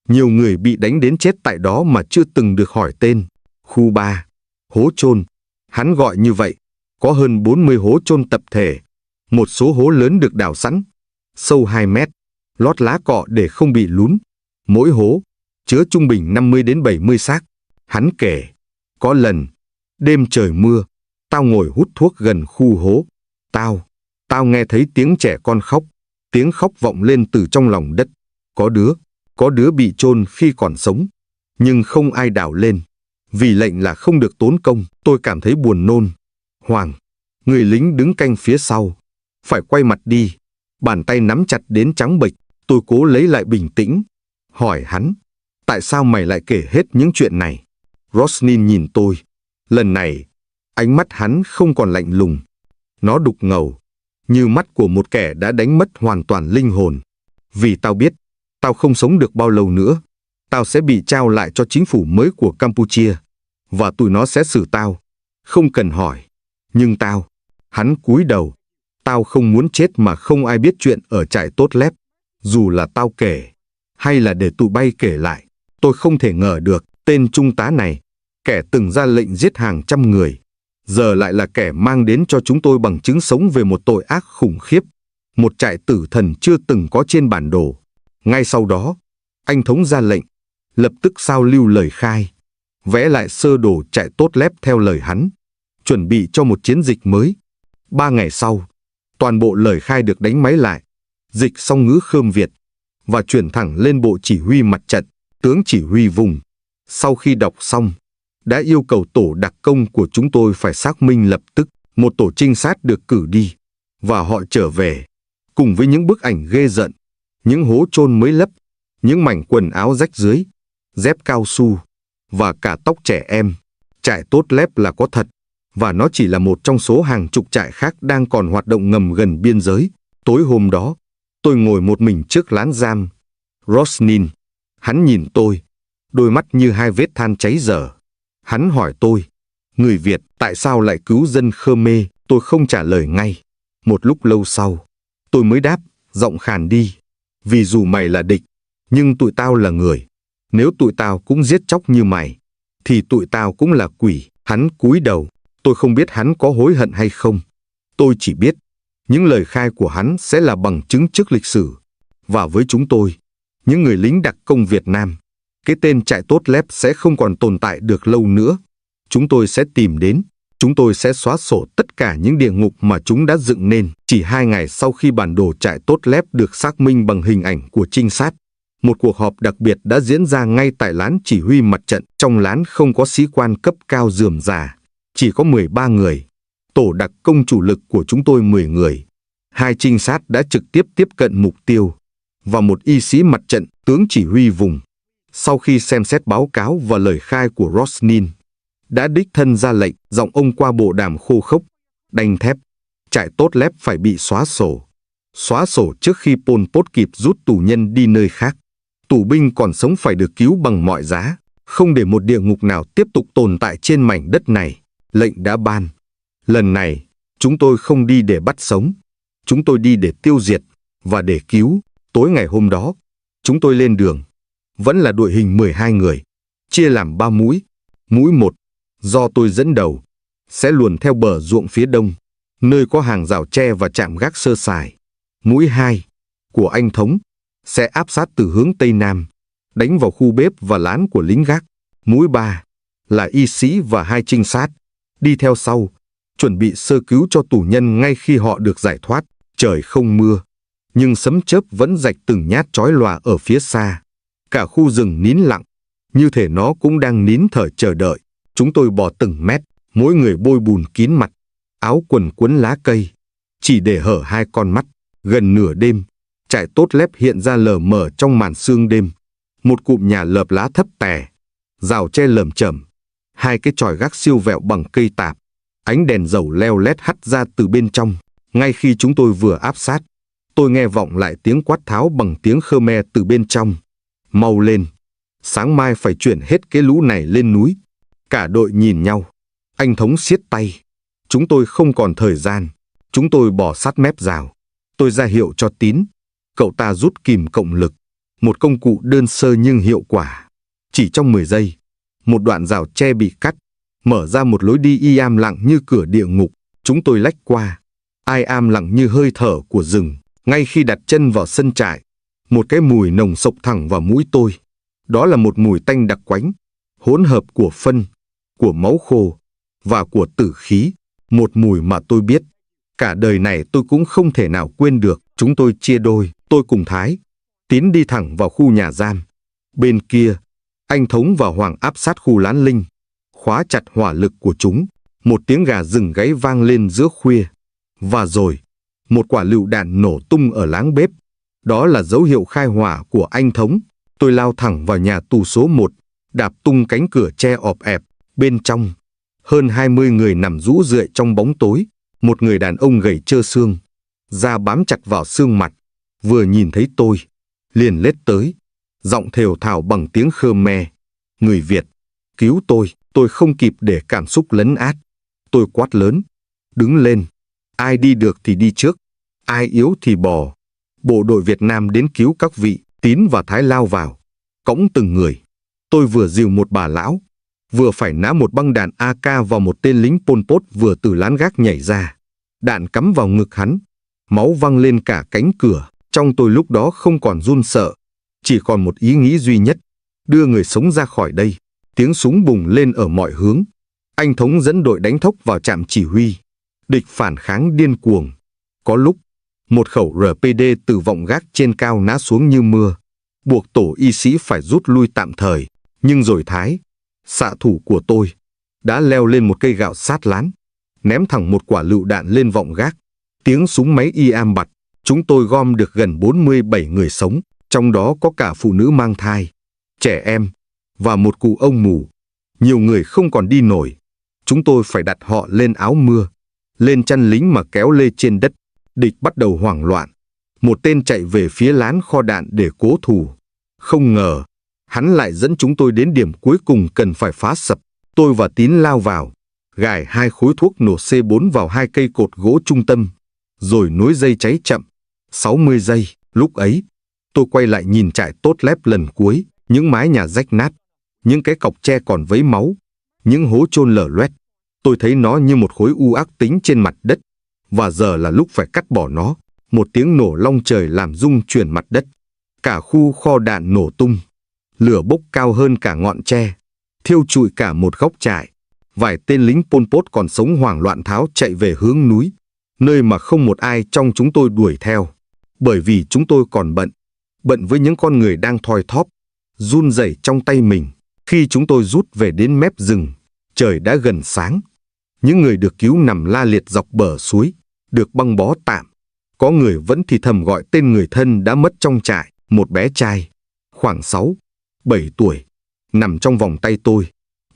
Speaker 1: Nhiều người bị đánh đến chết tại đó mà chưa từng được hỏi tên. Khu 3, hố chôn, hắn gọi như vậy, có hơn 40 hố chôn tập thể. Một số hố lớn được đào sẵn, sâu 2 mét, lót lá cọ để không bị lún. Mỗi hố chứa trung bình 50 đến 70 xác. Hắn kể, có lần, đêm trời mưa, tao ngồi hút thuốc gần khu hố. Tao nghe thấy tiếng trẻ con khóc, tiếng khóc vọng lên từ trong lòng đất. Có đứa bị chôn khi còn sống, nhưng không ai đào lên, vì lệnh là không được tốn công. Tôi cảm thấy buồn nôn. Hoàng, người lính đứng canh phía sau, phải quay mặt đi, bàn tay nắm chặt đến trắng bệch. Tôi cố lấy lại bình tĩnh, hỏi hắn, tại sao mày lại kể hết những chuyện này? Rosnin nhìn tôi. Lần này, ánh mắt hắn không còn lạnh lùng. Nó đục ngầu, như mắt của một kẻ đã đánh mất hoàn toàn linh hồn. Vì tao biết, tao không sống được bao lâu nữa. Tao sẽ bị trao lại cho chính phủ mới của Campuchia, và tụi nó sẽ xử tao, không cần hỏi. Nhưng hắn cúi đầu, tao không muốn chết mà không ai biết chuyện ở trại Tốt Lép. Dù là tao kể, hay là để tụi bay kể lại, tôi không thể ngờ được tên trung tá này, kẻ từng ra lệnh giết hàng trăm người, giờ lại là kẻ mang đến cho chúng tôi bằng chứng sống về một tội ác khủng khiếp, một trại tử thần chưa từng có trên bản đồ. Ngay sau đó, anh Thống ra lệnh, lập tức sao lưu lời khai, vẽ lại sơ đồ trại Tốt Lép theo lời hắn, chuẩn bị cho một chiến dịch mới. 3 ngày sau, toàn bộ lời khai được đánh máy lại, dịch song ngữ Khmer Việt, và chuyển thẳng lên bộ chỉ huy mặt trận. Tướng chỉ huy vùng, sau khi đọc xong, đã yêu cầu tổ đặc công của chúng tôi phải xác minh lập tức. Một tổ trinh sát được cử đi, và họ trở về, cùng với những bức ảnh ghê rợn, những hố chôn mới lấp, những mảnh quần áo rách rưới, dép cao su, và cả tóc trẻ em. Trại Tốt Lép là có thật, và nó chỉ là một trong số hàng chục trại khác đang còn hoạt động ngầm gần biên giới. Tối hôm đó, tôi ngồi một mình trước lán giam. Rosnin, hắn nhìn tôi, đôi mắt như 2 vết than cháy dở. Hắn hỏi tôi, người Việt tại sao lại cứu dân Khmer? Tôi không trả lời ngay. Một lúc lâu sau, tôi mới đáp, giọng khàn đi, vì dù mày là địch, nhưng tụi tao là người. Nếu tụi tao cũng giết chóc như mày, thì tụi tao cũng là quỷ. Hắn cúi đầu, tôi không biết hắn có hối hận hay không. Tôi chỉ biết, những lời khai của hắn sẽ là bằng chứng trước lịch sử. Và với chúng tôi, những người lính đặc công Việt Nam, cái tên trại Tốt Lép sẽ không còn tồn tại được lâu nữa. Chúng tôi sẽ tìm đến, chúng tôi sẽ xóa sổ tất cả những địa ngục mà chúng đã dựng nên. Chỉ 2 ngày sau khi bản đồ trại Tốt Lép được xác minh bằng hình ảnh của trinh sát, một cuộc họp đặc biệt đã diễn ra ngay tại lán chỉ huy mặt trận. Trong lán không có sĩ quan cấp cao rườm rà, chỉ có 13 người. Tổ đặc công chủ lực của chúng tôi 10 người. 2 trinh sát đã trực tiếp tiếp cận mục tiêu, và một y sĩ mặt trận, tướng chỉ huy vùng. Sau khi xem xét báo cáo và lời khai của Rosnin, đã đích thân ra lệnh, giọng ông qua bộ đàm khô khốc, đanh thép, trại Tốt Lép phải bị xóa sổ. Xóa sổ trước khi Pol Pot kịp rút tù nhân đi nơi khác. Tù binh còn sống phải được cứu bằng mọi giá, không để một địa ngục nào tiếp tục tồn tại trên mảnh đất này. Lệnh đã ban. Lần này, chúng tôi không đi để bắt sống. Chúng tôi đi để tiêu diệt, và để cứu. Tối ngày hôm đó, chúng tôi lên đường. Vẫn là đội hình 12 người, chia làm 3 mũi. Mũi 1, do tôi dẫn đầu, sẽ luồn theo bờ ruộng phía đông, nơi có hàng rào tre và trạm gác sơ sài. Mũi 2, của anh Thống, sẽ áp sát từ hướng Tây Nam, đánh vào khu bếp và lán của lính gác. Mũi 3, là y sĩ và 2 trinh sát, đi theo sau, chuẩn bị sơ cứu cho tù nhân ngay khi họ được giải thoát. Trời không mưa, nhưng sấm chớp vẫn rạch từng nhát chói lòa ở phía xa. Cả khu rừng nín lặng, như thể nó cũng đang nín thở chờ đợi. Chúng tôi bò từng mét, mỗi người bôi bùn kín mặt, áo quần quấn lá cây, chỉ để hở 2 con mắt. Gần nửa đêm, trại Tốt Lép hiện ra lờ mờ trong màn sương đêm. Một cụm nhà lợp lá thấp tè, Rào tre lởm chởm, hai cái chòi gác siêu vẹo bằng cây tạp, ánh đèn dầu leo lét hắt ra từ bên trong. Ngay khi chúng tôi vừa áp sát, tôi nghe vọng lại tiếng quát tháo bằng tiếng Khmer từ bên trong. Mau lên, sáng mai phải chuyển hết cái lũ này lên núi. Cả đội nhìn nhau, anh Thống siết tay. Chúng tôi không còn thời gian, chúng tôi bỏ sát mép rào. Tôi ra hiệu cho Tín, cậu ta rút kìm cộng lực, một công cụ đơn sơ nhưng hiệu quả. Chỉ trong 10 giây, một đoạn rào tre bị cắt, mở ra một lối đi im lặng như cửa địa ngục. Chúng tôi lách qua, ai am lặng như hơi thở của rừng. Ngay khi đặt chân vào sân trại, một cái mùi nồng xộc thẳng vào mũi tôi. Đó là một mùi tanh đặc quánh, hỗn hợp của phân, của máu khô và của tử khí. Một mùi mà tôi biết cả đời này tôi cũng không thể nào quên được. Chúng tôi chia đôi, tôi cùng Thái, Tín đi thẳng vào khu nhà giam. Bên kia, anh Thống và Hoàng áp sát khu Lán Linh, khóa chặt hỏa lực của chúng. Một tiếng gà rừng gáy vang lên giữa khuya. Và rồi, một quả lựu đạn nổ tung ở láng bếp. Đó là dấu hiệu khai hỏa của anh Thống. Tôi lao thẳng vào nhà tù số 1, đạp tung cánh cửa tre ọp ẹp. Bên trong, hơn 20 người nằm rũ rượi trong bóng tối. Một người đàn ông gầy trơ xương, da bám chặt vào xương mặt, vừa nhìn thấy tôi, liền lết tới, giọng thều thào bằng tiếng Khmer. Người Việt, cứu tôi không kịp để cảm xúc lấn át. Tôi quát lớn, đứng lên, ai đi được thì đi trước, ai yếu thì bò. Bộ đội Việt Nam đến cứu các vị. Tín và Thái lao vào, cõng từng người. Tôi vừa dìu một bà lão, vừa phải nã một băng đạn AK vào một tên lính Pol Pot vừa từ lán gác nhảy ra. Đạn cắm vào ngực hắn, máu văng lên cả cánh cửa. Trong tôi lúc đó không còn run sợ, chỉ còn một ý nghĩ duy nhất, đưa người sống ra khỏi đây. Tiếng súng bùng lên ở mọi hướng. Anh Thống dẫn đội đánh thốc vào trạm chỉ huy. Địch phản kháng điên cuồng. Có lúc, một khẩu RPG từ vọng gác trên cao nã xuống như mưa, buộc tổ y sĩ phải rút lui tạm thời. Nhưng rồi Thái, xạ thủ của tôi, đã leo lên một cây gạo sát lán, ném thẳng một quả lựu đạn lên vọng gác. Tiếng súng máy im bặt. Chúng tôi gom được gần 47 người sống, trong đó có cả phụ nữ mang thai, trẻ em và một cụ ông mù. Nhiều người không còn đi nổi. Chúng tôi phải đặt họ lên áo mưa, lên chăn lính mà kéo lê trên đất. Địch bắt đầu hoảng loạn. Một tên chạy về phía lán kho đạn để cố thủ. Không ngờ, hắn lại dẫn chúng tôi đến điểm cuối cùng cần phải phá sập. Tôi và Tín lao vào, gài 2 khối thuốc nổ C4 vào 2 cây cột gỗ trung tâm, rồi nối dây cháy chậm. 60 giây, lúc ấy, tôi quay lại nhìn trại tốt lép lần cuối, những mái nhà rách nát, những cái cọc tre còn vấy máu, những hố chôn lở loét. Tôi thấy nó như một khối u ác tính trên mặt đất, và giờ là lúc phải cắt bỏ nó. Một tiếng nổ long trời làm rung chuyển mặt đất. Cả khu kho đạn nổ tung, lửa bốc cao hơn cả ngọn tre, thiêu trụi cả một góc trại. Vài tên lính Pol Pot còn sống hoảng loạn tháo chạy về hướng núi, nơi mà không một ai trong chúng tôi đuổi theo, bởi vì chúng tôi còn bận với những con người đang thoi thóp, run rẩy trong tay mình. Khi chúng tôi rút về đến mép rừng, trời đã gần sáng. Những người được cứu nằm la liệt dọc bờ suối, được băng bó tạm. Có người vẫn thì thầm gọi tên người thân đã mất trong trại. Một bé trai, khoảng 6, 7 tuổi, nằm trong vòng tay tôi.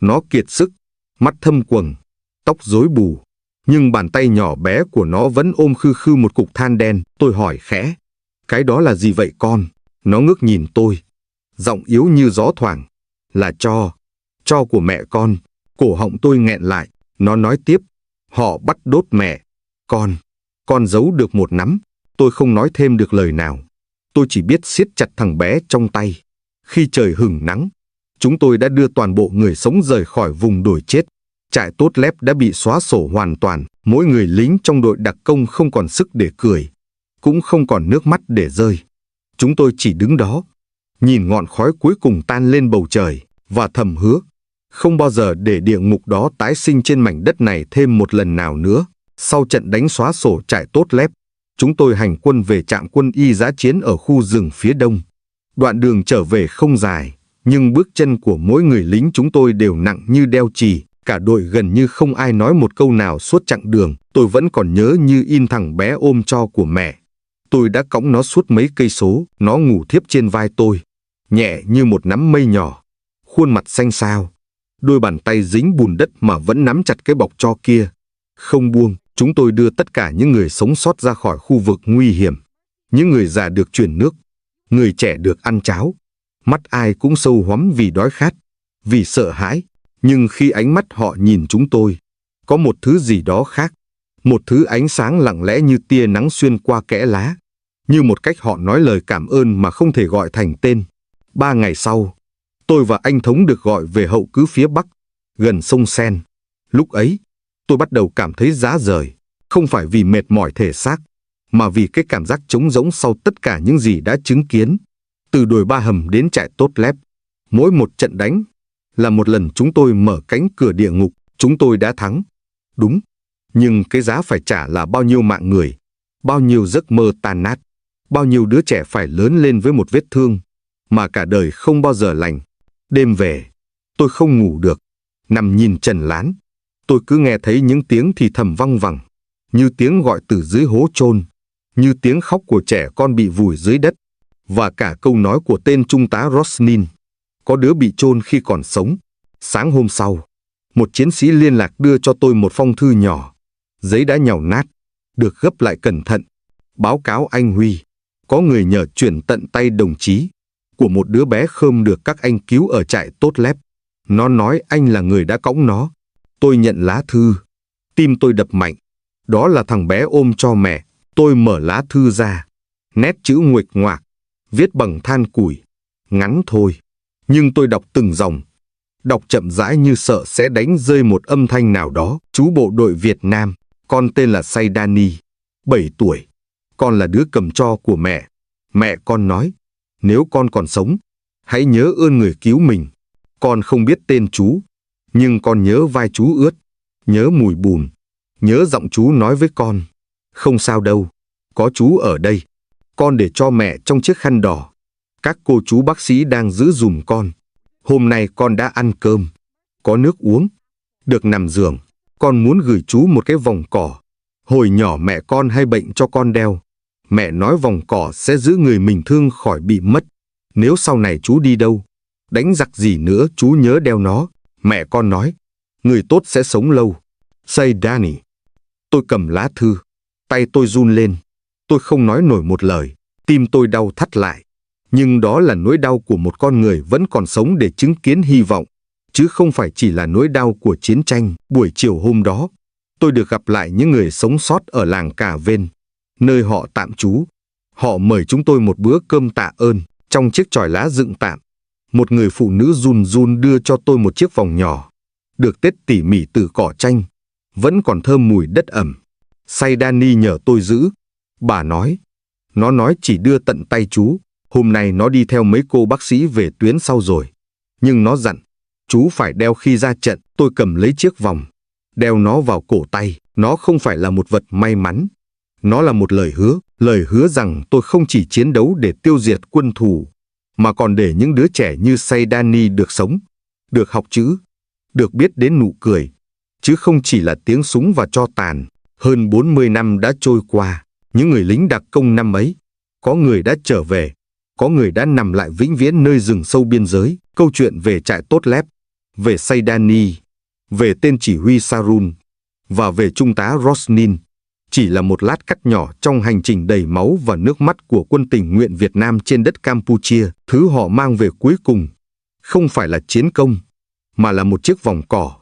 Speaker 1: Nó kiệt sức, mắt thâm quầng, tóc rối bù, nhưng bàn tay nhỏ bé của nó vẫn ôm khư khư một cục than đen. Tôi hỏi khẽ, cái đó là gì vậy con? Nó ngước nhìn tôi, giọng yếu như gió thoảng, là tro của mẹ con. Cổ họng tôi nghẹn lại. Nó nói tiếp, họ bắt đốt mẹ con giấu được một nắm. Tôi không nói thêm được lời nào. Tôi chỉ biết siết chặt thằng bé trong tay. Khi trời hửng nắng, chúng tôi đã đưa toàn bộ người sống rời khỏi vùng đồi chết. Trại tốt lép đã bị xóa sổ hoàn toàn. Mỗi người lính trong đội đặc công không còn sức để cười, cũng không còn nước mắt để rơi. Chúng tôi chỉ đứng đó, nhìn ngọn khói cuối cùng tan lên bầu trời, và thầm hứa, không bao giờ để địa ngục đó tái sinh trên mảnh đất này thêm một lần nào nữa. Sau trận đánh xóa sổ trại tốt lép, chúng tôi hành quân về trạm quân y dã chiến ở khu rừng phía đông. Đoạn đường trở về không dài, nhưng bước chân của mỗi người lính chúng tôi đều nặng như đeo chì. Cả đội gần như không ai nói một câu nào suốt chặng đường. Tôi vẫn còn nhớ như in thằng bé ôm tro của mẹ. Tôi đã cõng nó suốt mấy cây số. Nó ngủ thiếp trên vai tôi, nhẹ như một nắm mây nhỏ. khuôn mặt xanh xao, đôi bàn tay dính bùn đất mà vẫn nắm chặt cái bọc tro kia. Không buông, chúng tôi đưa tất cả những người sống sót ra khỏi khu vực nguy hiểm. Những người già được truyền nước, người trẻ được ăn cháo. Mắt ai cũng sâu hoắm vì đói khát, vì sợ hãi. Nhưng khi ánh mắt họ nhìn chúng tôi, có một thứ gì đó khác. Một thứ ánh sáng lặng lẽ như tia nắng xuyên qua kẽ lá. Như một cách họ nói lời cảm ơn mà không thể gọi thành tên. 3 ngày sau, tôi và anh Thống được gọi về hậu cứ phía Bắc, gần sông Sen. Lúc ấy, tôi bắt đầu cảm thấy rã rời, không phải vì mệt mỏi thể xác, mà vì cái cảm giác trống rỗng sau tất cả những gì đã chứng kiến. Từ đồi Ba Hầm đến trại Tốt Lép, mỗi một trận đánh là một lần chúng tôi mở cánh cửa địa ngục. Chúng tôi đã thắng, đúng, nhưng cái giá phải trả là bao nhiêu mạng người, bao nhiêu giấc mơ tan nát, bao nhiêu đứa trẻ phải lớn lên với một vết thương mà cả đời không bao giờ lành. Đêm về, tôi không ngủ được, nằm nhìn trần lán. Tôi cứ nghe thấy những tiếng thì thầm văng vẳng, như tiếng gọi từ dưới hố chôn, như tiếng khóc của trẻ con bị vùi dưới đất, và cả câu nói của tên trung tá Rosnin. Có đứa bị chôn khi còn sống. Sáng hôm sau, một chiến sĩ liên lạc đưa cho tôi một phong thư nhỏ. Giấy đã nhàu nát, được gấp lại cẩn thận. Báo cáo anh Huy, có người nhờ chuyển tận tay đồng chí của một đứa bé Khơm được các anh cứu ở trại Tốt Lép. Nó nói anh là người đã cõng nó. Tôi nhận lá thư, tim tôi đập mạnh. Đó là thằng bé ôm cho mẹ. Tôi mở lá thư ra, nét chữ nguệch ngoạc, viết bằng than củi, ngắn thôi. Nhưng tôi đọc từng dòng, đọc chậm rãi như sợ sẽ đánh rơi một âm thanh nào đó. Chú bộ đội Việt Nam, con tên là Saidani, 7 tuổi. Con là đứa cầm tro của mẹ. Mẹ con nói, nếu con còn sống, hãy nhớ ơn người cứu mình. Con không biết tên chú, nhưng con nhớ vai chú ướt, nhớ mùi bùn, nhớ giọng chú nói với con. Không sao đâu, có chú ở đây. Con để cho mẹ trong chiếc khăn đỏ. Các cô chú bác sĩ đang giữ giùm con. Hôm nay con đã ăn cơm, có nước uống, được nằm giường. Con muốn gửi chú một cái vòng cỏ. Hồi nhỏ mẹ con hay bệnh cho con đeo. Mẹ nói vòng cỏ sẽ giữ người mình thương khỏi bị mất. Nếu sau này chú đi đâu, đánh giặc gì nữa, chú nhớ đeo nó. Mẹ con nói, người tốt sẽ sống lâu. Say Danny. Tôi cầm lá thư, tay tôi run lên. Tôi không nói nổi một lời, tim tôi đau thắt lại. Nhưng đó là nỗi đau của một con người vẫn còn sống để chứng kiến hy vọng, chứ không phải chỉ là nỗi đau của chiến tranh. Buổi chiều hôm đó, tôi được gặp lại những người sống sót ở làng Cà Vên, nơi họ tạm trú. Họ mời chúng tôi một bữa cơm tạ ơn trong chiếc chòi lá dựng tạm. Một người phụ nữ run run đưa cho tôi một chiếc vòng nhỏ, được tết tỉ mỉ từ cỏ tranh, vẫn còn thơm mùi đất ẩm. Saidani nhờ tôi giữ. Bà nói, nó nói chỉ đưa tận tay chú. Hôm nay nó đi theo mấy cô bác sĩ về tuyến sau rồi. Nhưng nó dặn, chú phải đeo khi ra trận. Tôi cầm lấy chiếc vòng, đeo nó vào cổ tay. Nó không phải là một vật may mắn. Nó là một lời hứa rằng tôi không chỉ chiến đấu để tiêu diệt quân thù, mà còn để những đứa trẻ như Saidani được sống, được học chữ, được biết đến nụ cười, chứ không chỉ là tiếng súng và tro tàn. Hơn 40 năm đã trôi qua, những người lính đặc công năm ấy, có người đã trở về, có người đã nằm lại vĩnh viễn nơi rừng sâu biên giới. Câu chuyện về trại Tốt Lép, về Saidani, về tên chỉ huy Sarun và về trung tá Rosnin chỉ là một lát cắt nhỏ trong hành trình đầy máu và nước mắt của quân tình nguyện Việt Nam trên đất Campuchia. Thứ họ mang về cuối cùng không phải là chiến công, mà là một chiếc vòng cỏ,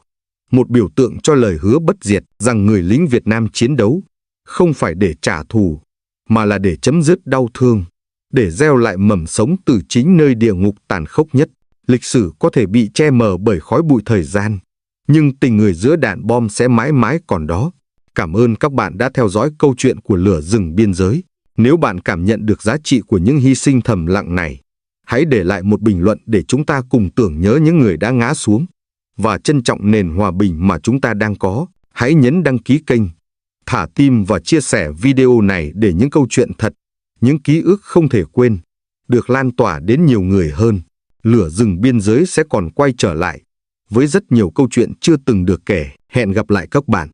Speaker 1: một biểu tượng cho lời hứa bất diệt rằng người lính Việt Nam chiến đấu không phải để trả thù, mà là để chấm dứt đau thương, để gieo lại mầm sống từ chính nơi địa ngục tàn khốc nhất. Lịch sử có thể bị che mờ bởi khói bụi thời gian, nhưng tình người giữa đạn bom sẽ mãi mãi còn đó. Cảm ơn các bạn đã theo dõi câu chuyện của lửa rừng biên giới. Nếu bạn cảm nhận được giá trị của những hy sinh thầm lặng này, hãy để lại một bình luận để chúng ta cùng tưởng nhớ những người đã ngã xuống và trân trọng nền hòa bình mà chúng ta đang có. Hãy nhấn đăng ký kênh, thả tim và chia sẻ video này để những câu chuyện thật, những ký ức không thể quên được lan tỏa đến nhiều người hơn. Lửa rừng biên giới sẽ còn quay trở lại với rất nhiều câu chuyện chưa từng được kể. Hẹn gặp lại các bạn.